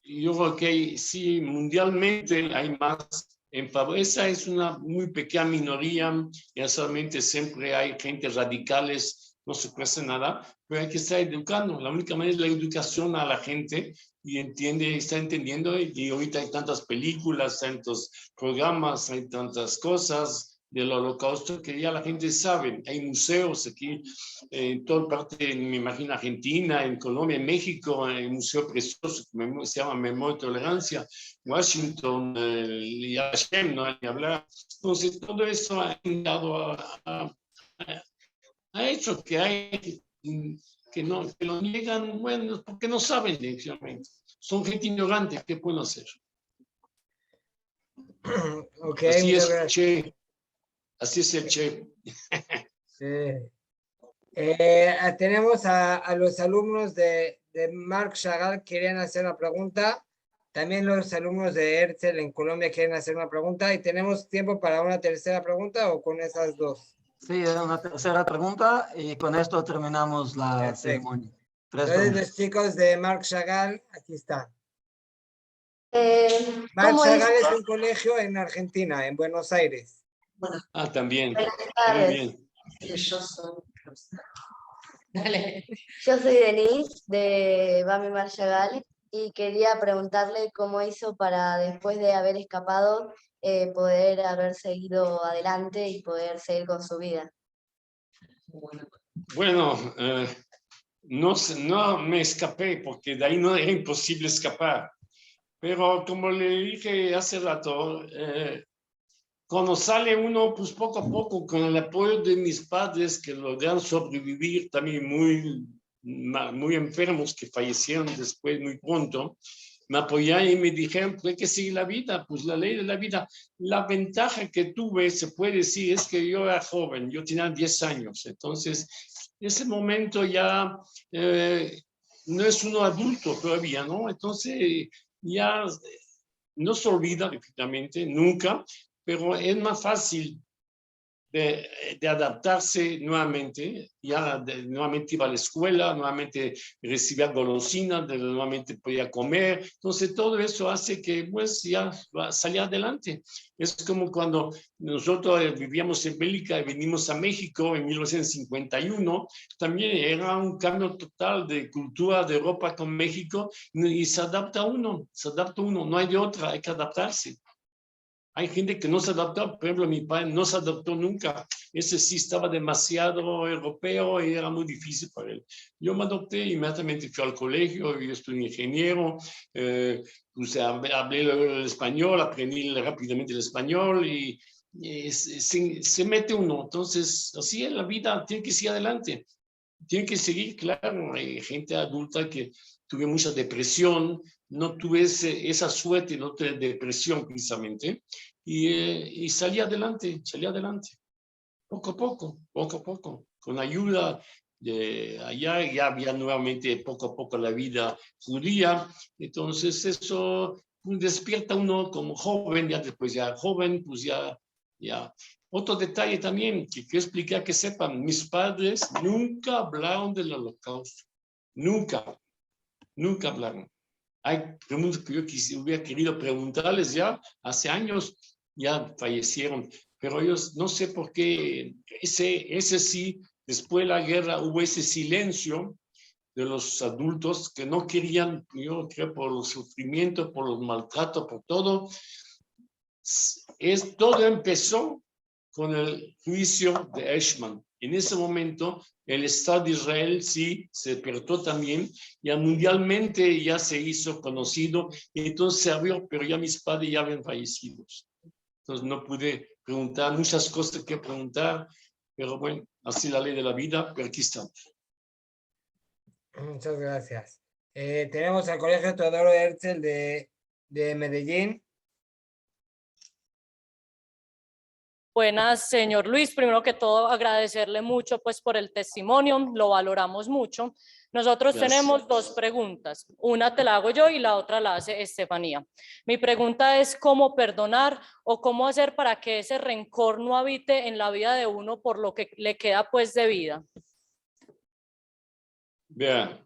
yo creo que sí, mundialmente hay más en favor, esa es una muy pequeña minoría, ya solamente siempre hay gente radicales, no se puede hacer nada, pero hay que estar educando, la única manera es la educación a la gente, y está entendiendo, y ahorita hay tantas películas, tantos programas, hay tantas cosas del Holocausto que ya la gente sabe. Hay museos aquí en toda parte, me imagino Argentina, en Colombia, en México, hay un museo precioso que se llama Memoria y Tolerancia, Washington, y Hashem, no hay que hablar. Entonces todo eso ha hecho que hay que lo niegan, bueno, porque no saben directamente. Son gente ignorante, ¿qué pueden hacer? Okay, así es, Che. Así es el Che. Tenemos a los alumnos de Marc Chagall que querían hacer una pregunta. También los alumnos de Herzl en Colombia quieren hacer una pregunta. ¿Y tenemos tiempo para una tercera pregunta o con esas dos? Sí, una tercera pregunta y con esto terminamos la ceremonia. Entonces los chicos de Marc Chagall, aquí están. Marc Chagall es un colegio en Argentina, en Buenos Aires. Ah, también. Muy bien. Yo soy Denise de Bami Marchagall y quería preguntarle cómo hizo para, después de haber escapado, poder haber seguido adelante y poder seguir con su vida. Bueno, no me escapé porque de ahí no era imposible escapar. Pero como le dije hace rato, cuando sale uno, pues poco a poco, con el apoyo de mis padres que lograron sobrevivir, también muy enfermos que fallecieron después muy pronto, me apoyaron y me dijeron, pues hay que seguir la vida, pues la ley de la vida. La ventaja que tuve, se puede decir, es que yo era joven, yo tenía 10 años, entonces en ese momento ya no es uno adulto todavía, ¿no? Entonces ya no se olvida, efectivamente, nunca, pero es más fácil de adaptarse nuevamente. Ya nuevamente iba a la escuela, nuevamente recibía golosinas, nuevamente podía comer. Entonces todo eso hace que pues ya salía adelante. Es como cuando nosotros vivíamos en Bélgica y venimos a México en 1951, también era un cambio total de cultura de Europa con México y se adapta uno, no hay de otra, hay que adaptarse. Hay gente que no se adaptó, por ejemplo, mi padre no se adaptó nunca. Ese sí estaba demasiado europeo y era muy difícil para él. Yo me adopté, inmediatamente fui al colegio, yo estudié ingeniero, pues hablé el español, aprendí rápidamente el español y se mete uno. Entonces, así es la vida, tiene que seguir adelante. Tiene que seguir, claro, hay gente adulta que tuve mucha depresión, no tuve esa suerte, no tuve depresión precisamente, y salí adelante, poco a poco, con ayuda de allá, ya había nuevamente poco a poco la vida judía, entonces eso despierta uno como joven, ya después ya joven, pues ya. Otro detalle también que quiero explicar, que sepan, mis padres nunca hablaron del Holocausto, nunca hablaron. Hay preguntas que yo hubiera querido preguntarles ya, hace años ya fallecieron, pero ellos no sé por qué, ese sí, después de la guerra hubo ese silencio de los adultos que no querían, yo creo por los sufrimientos, por los maltratos, por todo. Todo empezó con el juicio de Eichmann. En ese momento, el Estado de Israel sí se despertó también, ya mundialmente ya se hizo conocido, y entonces se abrió, pero ya mis padres ya habían fallecido. Entonces no pude preguntar, muchas cosas que preguntar, pero bueno, así la ley de la vida, pero aquí estamos. Muchas gracias. Tenemos al Colegio Teodoro Herzl de Medellín. Buenas, señor Luis. Primero que todo, agradecerle mucho pues por el testimonio, lo valoramos mucho. Nosotros tenemos dos preguntas, una te la hago yo y la otra la hace Estefanía. Mi pregunta es cómo perdonar o cómo hacer para que ese rencor no habite en la vida de uno por lo que le queda pues de vida. Vean,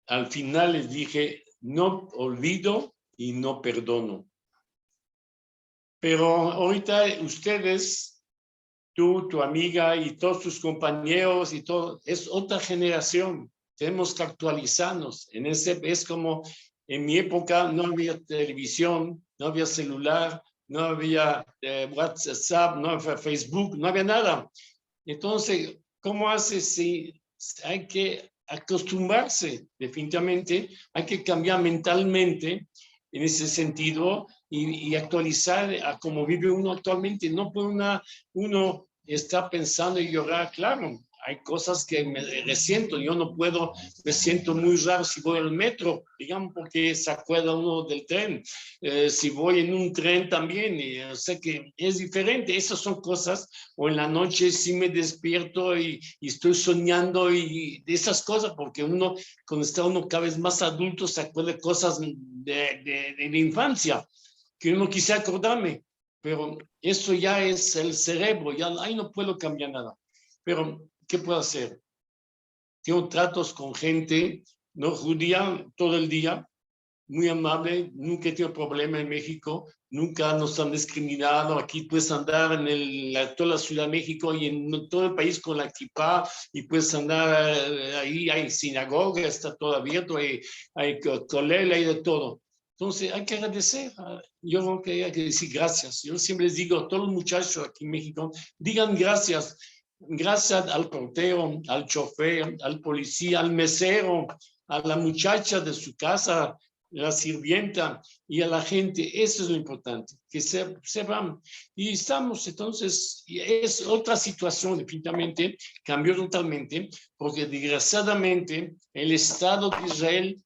al final les dije, no olvido y no perdono. Pero ahorita ustedes, tú, tu amiga y todos tus compañeros y todo, es otra generación. Tenemos que actualizarnos. Es como En mi época no había televisión, no había celular, no había WhatsApp, no había Facebook, no había nada. Entonces, ¿cómo hace si hay que acostumbrarse? Definitivamente, hay que cambiar mentalmente en ese sentido y actualizar a cómo vive uno actualmente. No puede uno estar pensando y llorar, claro. Hay cosas que me resiento, yo no puedo, me siento muy raro si voy al metro, digamos, porque se acuerda uno del tren. Si voy en un tren también, sé que es diferente. Esas son cosas, o en la noche sí me despierto y estoy soñando y esas cosas, porque uno, cuando está uno cada vez más adulto, se acuerda de cosas de la infancia, que uno quisiera acordarme, pero eso ya es el cerebro, ya ahí no puedo cambiar nada. Pero ¿qué puedo hacer? Tengo tratos con gente no judía todo el día, muy amable, nunca he tenido problema en México, nunca nos han discriminado. Aquí puedes andar en toda la Ciudad de México y en todo el país con la kippah y puedes andar ahí, hay sinagoga, está todo abierto, hay colel, hay de todo. Entonces hay que agradecer. Yo creo que hay que decir gracias. Yo siempre les digo a todos los muchachos aquí en México, digan gracias. Gracias al portero, al chofer, al policía, al mesero, a la muchacha de su casa, la sirvienta y a la gente. Eso es lo importante, que se van. Y estamos, entonces, es otra situación, definitivamente, cambió totalmente, porque desgraciadamente el Estado de Israel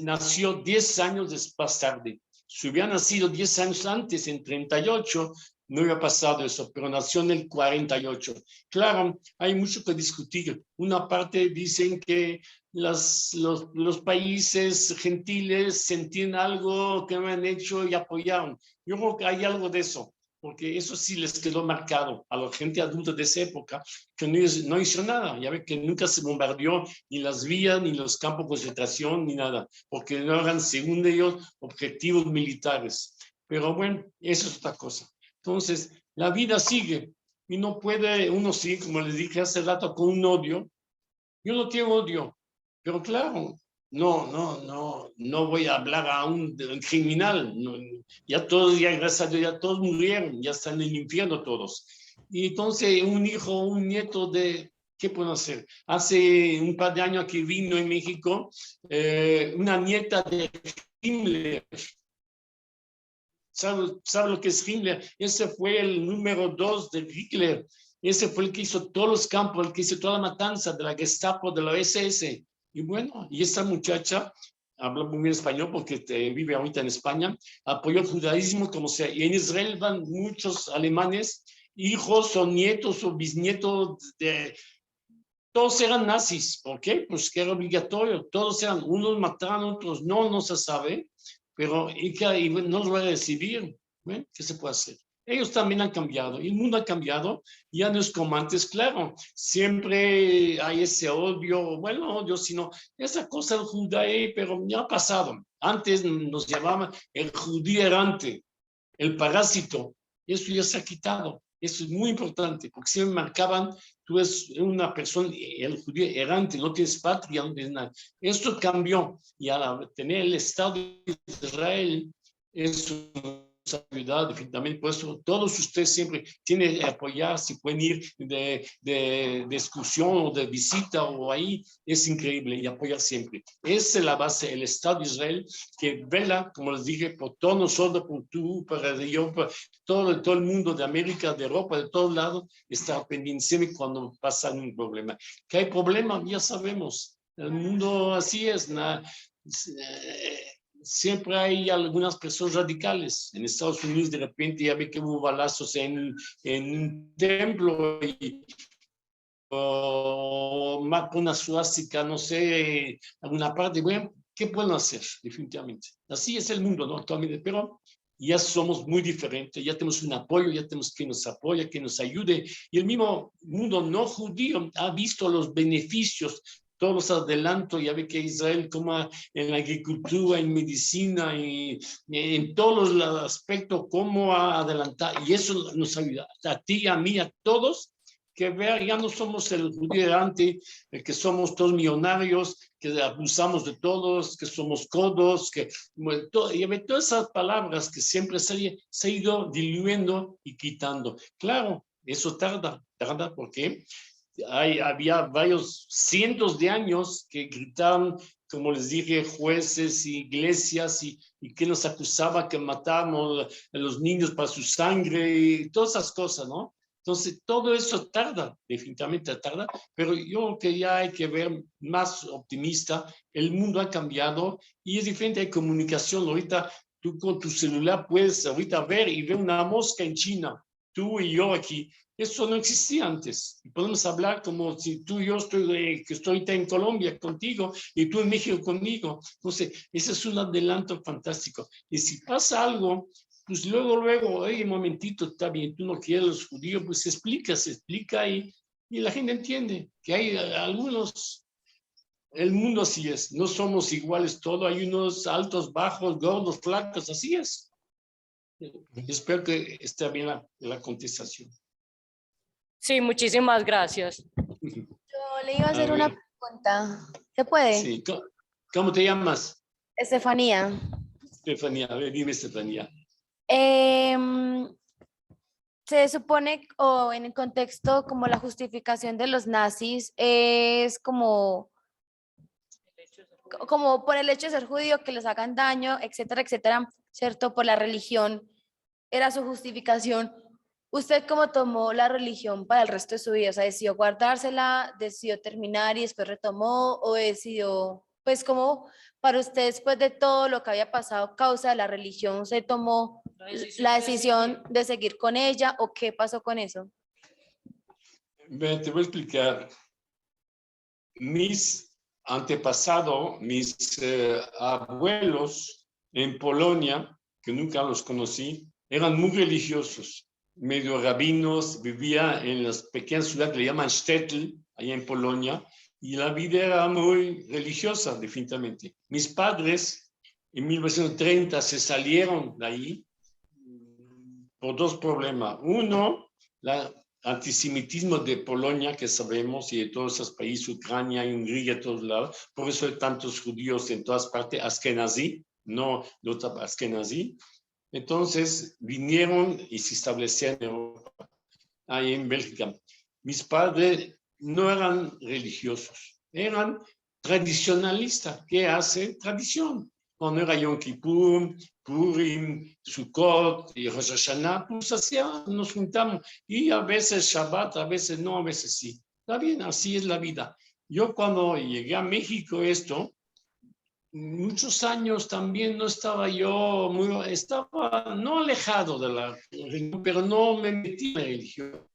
nació 10 años más tarde. Si hubiera nacido 10 años antes, en 38, no hubiera pasado eso, pero nació en el 48. Claro, hay mucho que discutir. Una parte dicen que los países gentiles sentían algo que me han hecho y apoyaron. Yo creo que hay algo de eso, porque eso sí les quedó marcado a la gente adulta de esa época, que no hizo nada. Ya ve que nunca se bombardeó ni las vías, ni los campos de concentración, ni nada, porque no eran, según ellos, objetivos militares. Pero bueno, eso es otra cosa. Entonces, la vida sigue y no puede uno seguir, como les dije hace rato, con un odio. Yo no tengo odio, pero claro, no voy a hablar a un criminal. No, ya todos, ya gracias a Dios, ya todos murieron, ya están en el infierno todos. Y entonces, un hijo, un nieto de... ¿Qué puedo hacer? Hace un par de años que vino en México una nieta de Himmler. ¿Sabe lo que es Himmler? Ese fue el número 2 de Hitler. Ese fue el que hizo todos los campos, el que hizo toda la matanza de la Gestapo, de la SS. Y bueno, y esta muchacha, habla muy bien español porque vive ahorita en España, apoyó el judaísmo como sea. Y en Israel van muchos alemanes, hijos o nietos o bisnietos de... Todos eran nazis. ¿Por qué? Pues que era obligatorio. Todos eran, unos mataron, otros no se sabe. Pero y no los va a recibir. ¿Ven? ¿Qué se puede hacer? Ellos también han cambiado. Y el mundo ha cambiado. Ya no es como antes, claro. Siempre hay ese odio. Bueno, odio, sino esa cosa del judío, pero ya ha pasado. Antes nos llamaban el judío errante, el parásito. Eso ya se ha quitado. Eso es muy importante, porque siempre marcaban, tú eres una persona, el judío errante, no tienes patria, no tienes nada. Esto cambió, y al tener el Estado de Israel, es una ayuda definitivamente. Por eso todos ustedes siempre tienen que apoyar, si pueden ir de excursión o de visita o ahí, es increíble, y apoyar siempre. Esa es la base, el Estado de Israel, que vela, como les dije, por todos nosotros, por tú, para yo, por todo el mundo de América, de Europa, de todos lados, está pendiente siempre cuando pasa un problema. Que hay problemas, ya sabemos. El mundo así es. Siempre hay algunas personas radicales. En Estados Unidos de repente ya ve que hubo balazos en un templo o marca una suástica, no sé, alguna parte. Bueno, ¿qué pueden hacer? Definitivamente. Así es el mundo, ¿no? Actualmente, pero ya somos muy diferentes, ya tenemos un apoyo, ya tenemos quien nos apoya, quien nos ayude. Y el mismo mundo no judío ha visto los beneficios, todos los adelantos. Ya ve que Israel, como en la agricultura, en medicina, y en todos los aspectos, cómo ha adelantado. Y eso nos ayuda a ti, a mí, a todos, que ver, ya no somos el judío errante, el que somos todos millonarios, que abusamos de todos, que somos codos, que bueno, todas esas palabras que siempre se ha ido diluyendo y quitando. Claro, eso tarda porque había varios cientos de años que gritaban, como les dije, jueces y iglesias y que nos acusaba que matábamos a los niños para su sangre y todas esas cosas, ¿no? Entonces, todo eso tarda, definitivamente tarda, pero yo creo que ya hay que ver más optimista. El mundo ha cambiado y es diferente, hay comunicación. Ahorita tú con tu celular puedes ahorita ver y ver una mosca en China, tú y yo aquí. Eso no existía antes. Y podemos hablar como si tú y yo que estoy ahorita en Colombia contigo y tú en México conmigo. Entonces, ese es un adelanto fantástico. Y si pasa algo, pues luego, oye, un momentito, está bien, tú no quieres los judíos, pues se explica y la gente entiende que hay algunos, el mundo así es, no somos iguales todos, hay unos altos, bajos, gordos, flacos, así es. Espero que esté bien la contestación. Sí, muchísimas gracias. Yo le iba a hacer una pregunta. ¿Se puede? Sí, ¿cómo te llamas? Estefanía. Estefanía, a ver, dime Estefanía. Se supone, o en el contexto, como la justificación de los nazis es como por el hecho de ser judío, que les hagan daño, etcétera, etcétera, ¿cierto? Por la religión, era su justificación. ¿Usted cómo tomó la religión para el resto de su vida? O sea, ¿decidió guardársela, decidió terminar y después retomó, o decidió, pues como para usted después de todo lo que había pasado a causa de la religión, ¿se tomó la decisión de seguir con ella o qué pasó con eso? Te voy a explicar. Mis antepasados, mis abuelos en Polonia, que nunca los conocí, eran muy religiosos, medio rabinos, vivía en las pequeñas ciudades que le llaman Shtetl, allá en Polonia, y la vida era muy religiosa, definitivamente. Mis padres, en 1930, se salieron de ahí por dos problemas. Uno, el antisemitismo de Polonia, que sabemos, y de todos esos países, Ucrania y Hungría, de todos lados. Por eso hay tantos judíos en todas partes, Ashkenazí, no Ashkenazí. Entonces vinieron y se establecieron en Europa, ahí en Bélgica. Mis padres no eran religiosos, eran tradicionalistas. ¿Qué hace? Tradición. Cuando era Yom Kippur, Purim, Sukkot y Rosh Hashanah, pues nos juntamos. Y a veces Shabbat, a veces no, a veces sí. Está bien, así es la vida. Yo cuando llegué a México, muchos años también no estaba yo, estaba no alejado de la religión, pero no me metí en la religión.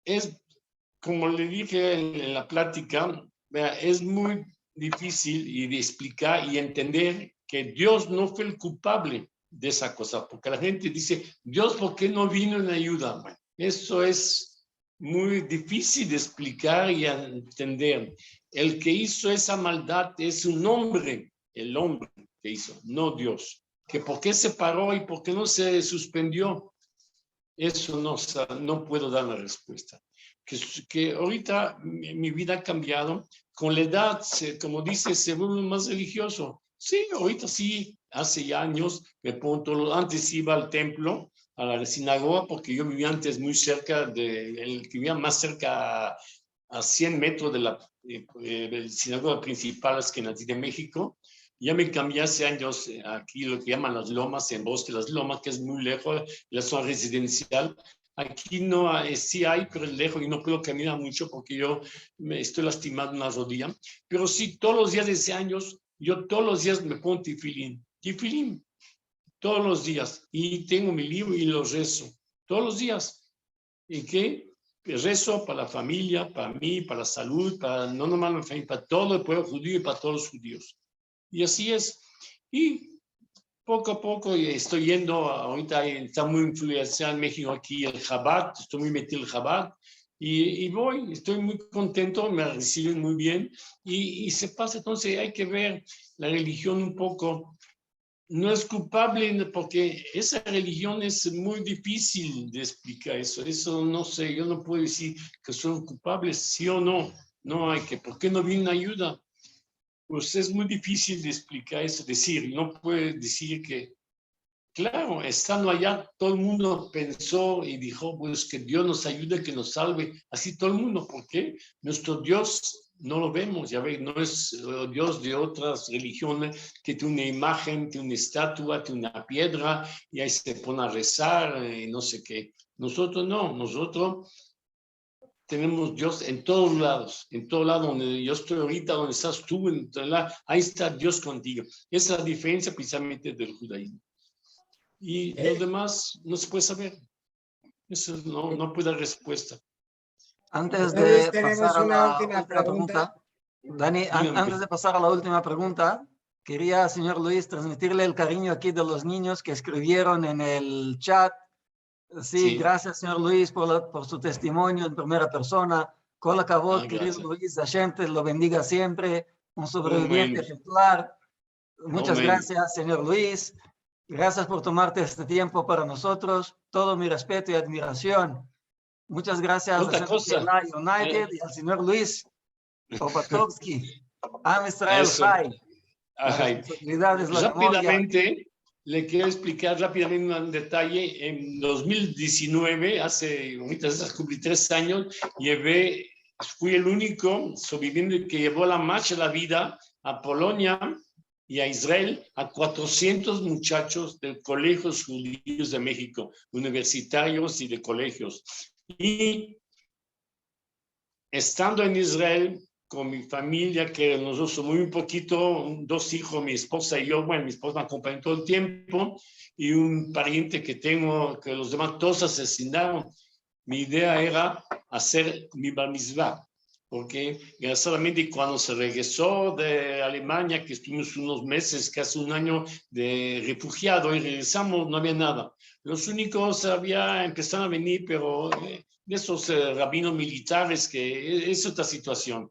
Es, como le dije en la plática, es muy difícil y de explicar y entender que Dios no fue el culpable de esa cosa, porque la gente dice, Dios, ¿por qué no vino en ayuda? Bueno, eso es muy difícil de explicar y entender. El que hizo esa maldad es un hombre, el hombre que hizo, no Dios. Que por qué se paró y por qué no se suspendió, eso no puedo dar la respuesta. Que ahorita mi vida ha cambiado, con la edad, como dice, se vuelve más religioso. Sí, ahorita sí, hace ya años, antes iba al templo, a la sinagoga, porque yo vivía antes muy cerca, vivía más cerca a 100 metros de la sinagoga principal Ashkenazí de México. Ya me cambié hace años aquí, lo que llaman las lomas, en Bosque Las Lomas, que es muy lejos, la zona residencial. Aquí no sí hay, pero es lejos y no puedo caminar mucho porque yo me estoy lastimando en la rodilla. Pero sí, todos los días desde años, yo todos los días me pongo tefilín, todos los días. Y tengo mi libro y lo rezo, todos los días. ¿Y qué? Rezo para la familia, para mí, para la salud, para no nomás la familia, para todo el pueblo judío y para todos los judíos. Y así es. Y poco a poco estoy yendo, ahorita está muy influenciado en México aquí el Chabad, estoy muy metido en el Chabad y estoy muy contento, me reciben muy bien y se pasa. Entonces hay que ver la religión un poco no es culpable porque esa religión es muy difícil de explicar eso. Eso no sé, yo no puedo decir que son culpables, sí o no. No hay que, ¿por qué no viene ayuda? Pues es muy difícil de explicar eso, decir, no puede decir que, claro, estando allá, todo el mundo pensó y dijo, pues que Dios nos ayude, que nos salve, así todo el mundo, ¿por qué? Nuestro Dios no lo vemos, ya ves, no es el Dios de otras religiones que tiene una imagen, tiene una estatua, tiene una piedra, y ahí se pone a rezar, y no sé qué. Nosotros no, nosotros tenemos Dios en todos lados, donde yo estoy ahorita, donde estás tú, ahí está Dios contigo. Esa es la diferencia precisamente del judaísmo. Y lo demás no se puede saber. Eso no puede dar respuesta. Antes de tenemos pasar a una la última última pregunta, Dani, antes de pasar a la última pregunta, quería, señor Luis, transmitirle el cariño aquí de los niños que escribieron en el chat. Sí, gracias, señor Luis, por su testimonio en primera persona. Kol hakavod, querido Luis, Hashem te lo bendiga siempre, un sobreviviente ejemplar. Muchas gracias, señor Luis. Gracias por tomarte este tiempo para nosotros. Todo mi respeto y admiración. Muchas gracias Otra a cosa. United y al señor Luis Opatovsky. Am Israel Chai. La responsabilidad es la memoria. Rápidamente, le quiero explicar rápidamente un detalle. En 2019, ahorita cumplí 3 años, fui el único sobreviviente que llevó la marcha de la vida a Polonia y a Israel a 400 muchachos de colegios judíos de México, universitarios y de colegios. Y estando en Israel con mi familia, que nosotros somos muy poquito, 2 hijos, mi esposa y yo, bueno, mi esposa me acompañó todo el tiempo, y un pariente que tengo, que los demás todos asesinaron. Mi idea era hacer mi bar mitzvah, porque solamente cuando se regresó de Alemania, que estuvimos unos meses, casi un año de refugiado, y regresamos, no había nada. Los únicos empezaron a venir, pero de esos rabinos militares, que es otra situación.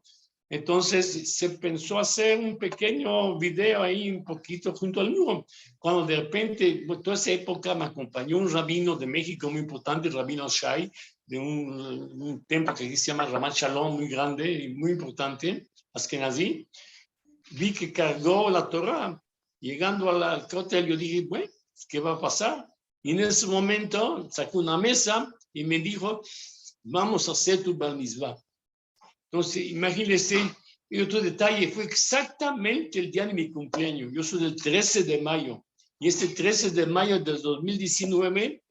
Entonces se pensó hacer un pequeño video ahí, un poquito junto al muro. Cuando de repente, toda esa época me acompañó un rabino de México muy importante, el rabino Shai, de un templo que aquí se llama Ramat Shalom, muy grande y muy importante, Ashkenazi. Vi que cargó la Torah. Llegando al hotel, yo dije, bueno, ¿qué va a pasar? Y en ese momento sacó una mesa y me dijo, vamos a hacer tu bar mitzvah. Entonces, imagínense, y otro detalle, fue exactamente el día de mi cumpleaños. Yo soy del 13 de mayo. Y este 13 de mayo del 2019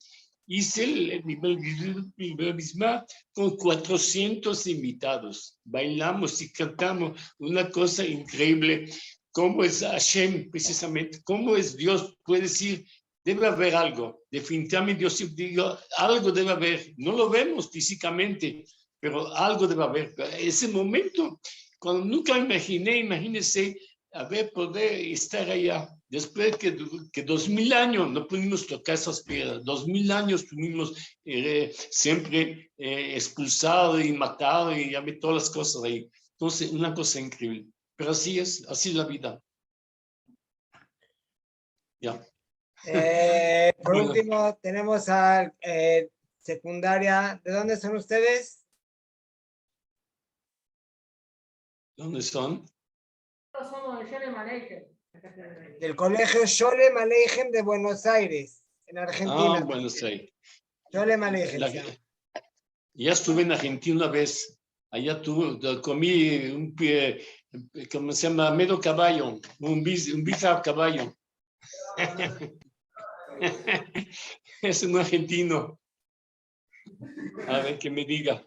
hice mi bar mitzvah con 400 invitados. Bailamos y cantamos, una cosa increíble. ¿Cómo es Hashem, precisamente? ¿Cómo es Dios? Puede decir, debe haber algo. Definitivamente Dios digo, algo debe haber. No lo vemos físicamente, pero algo debe haber. Ese momento, cuando nunca imaginé, imagínense, poder estar allá. Después que 2000 años no pudimos tocar esas piedras, 2000 años tuvimos siempre expulsado y matado y ya ve todas las cosas ahí. Entonces, una cosa increíble. Pero así es la vida. Ya. Por último, tenemos a secundaria. ¿De dónde son ustedes? ¿Dónde son? Somos de Sholem Aleichem. Del colegio Sholem Aleichem de Buenos Aires, en Argentina. Buenos Aires. Sholem Aleichem. Ya estuve en Argentina una vez. Allá comí ¿cómo se llama? Medio caballo, un bife a caballo. Es un argentino. A ver qué me diga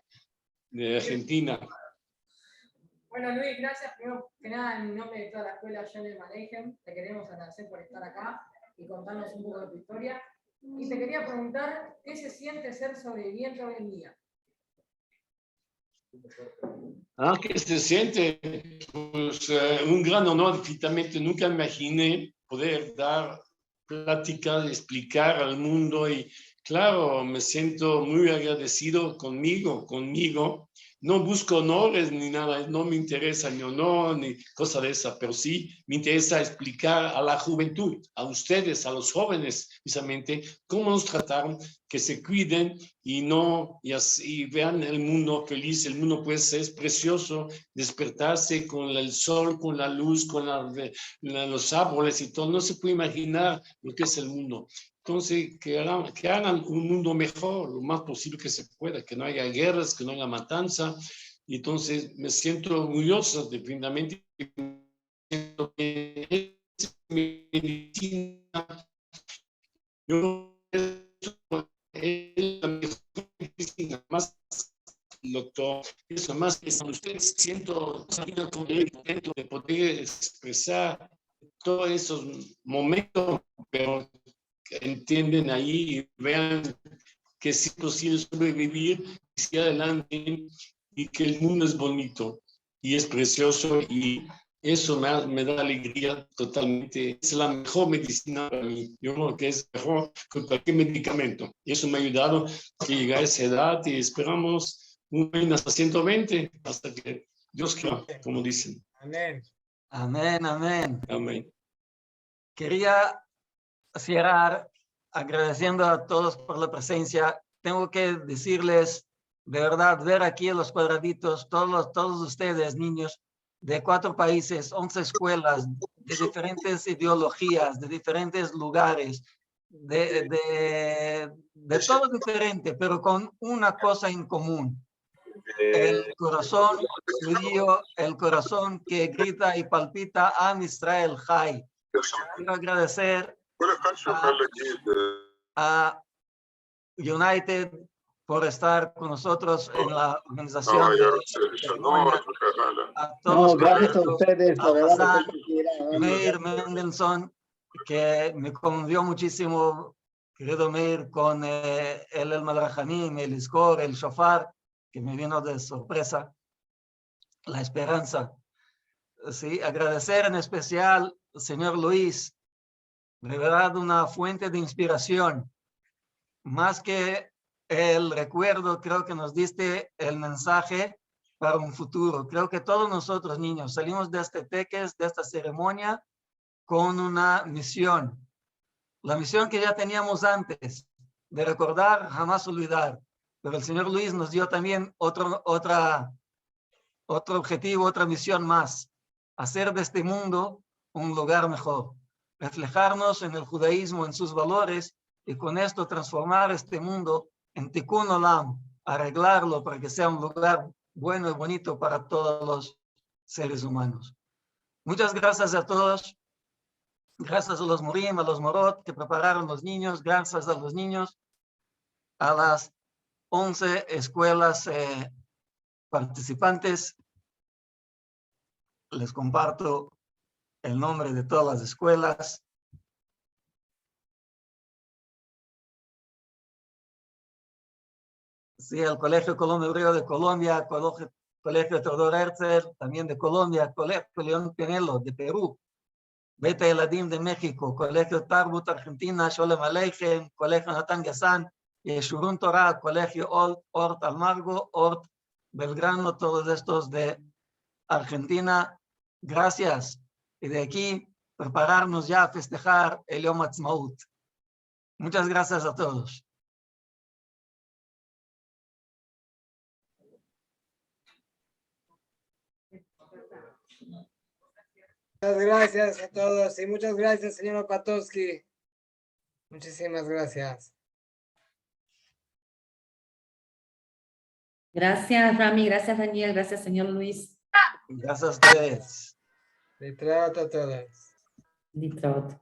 de Argentina. Bueno, Luis, gracias. Primero que nada, en nombre de toda la escuela Sholem Aleichem, te queremos agradecer por estar acá y contarnos un poco de tu historia. Y te quería preguntar, ¿qué se siente ser sobreviviente hoy en día? ¿Qué se siente? Pues un gran honor, definitivamente. Nunca imaginé poder dar plática, explicar al mundo y claro, me siento muy agradecido conmigo, no busco honores ni nada, no me interesa ni honor ni cosa de esa, pero sí me interesa explicar a la juventud, a ustedes, a los jóvenes, precisamente, cómo nos trataron, que se cuiden y no, y así vean el mundo feliz. El mundo pues es precioso, despertarse con el sol, con la luz, con los árboles y todo. No se puede imaginar lo que es el mundo. Entonces, que hagan un mundo mejor, lo más posible que se pueda, que no haya guerras, que no haya matanza. Y entonces me siento orgulloso, definitivamente, que es medicina. Yo es la mejor medicina, más doctor, eso más que con ustedes siento contento de poder expresar todos esos momentos, pero entienden ahí y vean que es posible sobrevivir hacia adelante y que el mundo es bonito y es precioso y eso me da alegría totalmente. Es la mejor medicina para mí. Yo creo que es mejor que cualquier medicamento. Y eso me ha ayudado a llegar a esa edad y esperamos un año hasta 120, hasta que Dios quiera, como dicen. Amén. Amén, amén. Amén. Quería cerrar agradeciendo a todos por la presencia. Tengo que decirles, de verdad, ver aquí en los cuadraditos, todos ustedes, niños, de 4 países, 11 escuelas, de diferentes ideologías, de diferentes lugares, de todo diferente, pero con una cosa en común. El corazón judío, el corazón que grita y palpita a Israel Jai. Quiero agradecer a United por estar con nosotros en la organización de la ceremonia, a todos, gracias a ustedes, a Hassan, Meir Mendelssohn, que me conmovió muchísimo, querido Meir, con el Malrahamim, el Iskor, el Shofar, que me vino de sorpresa, la esperanza. Sí, agradecer en especial al señor Luis, de verdad una fuente de inspiración, más que el recuerdo, creo que nos diste el mensaje para un futuro. Creo que todos nosotros, niños, salimos de este teques, de esta ceremonia, con una misión. La misión que ya teníamos antes, de recordar, jamás olvidar. Pero el señor Luis nos dio también otro objetivo, otra misión más. Hacer de este mundo un lugar mejor. Reflejarnos en el judaísmo, en sus valores, y con esto transformar este mundo en Tikkun Olam, arreglarlo para que sea un lugar bueno y bonito para todos los seres humanos. Muchas gracias a todos. Gracias a los Morim, a los Morot que prepararon los niños. Gracias a los niños, a las 11 escuelas participantes. Les comparto el nombre de todas las escuelas. Sí, el Colegio Colombia Hebreo de Colombia, Colegio Teodoro Herzl, también de Colombia, Colegio León Pinelo de Perú, Beta Eladim de México, Colegio Tarbut Argentina, Sholem Aleichem, Colegio Natán Gassan, Yeshurun Torah, Colegio Ort Almargo, Ort Belgrano, todos estos de Argentina. Gracias. Y de aquí prepararnos ya a festejar el Yom Ha'atzmaut. Muchas gracias a todos. Muchas gracias a todos y muchas gracias, señor Opatowski. Muchísimas gracias. Gracias, Rami. Gracias, Daniel. Gracias, señor Luis. Gracias a ustedes. Le trato a todos. Litraut.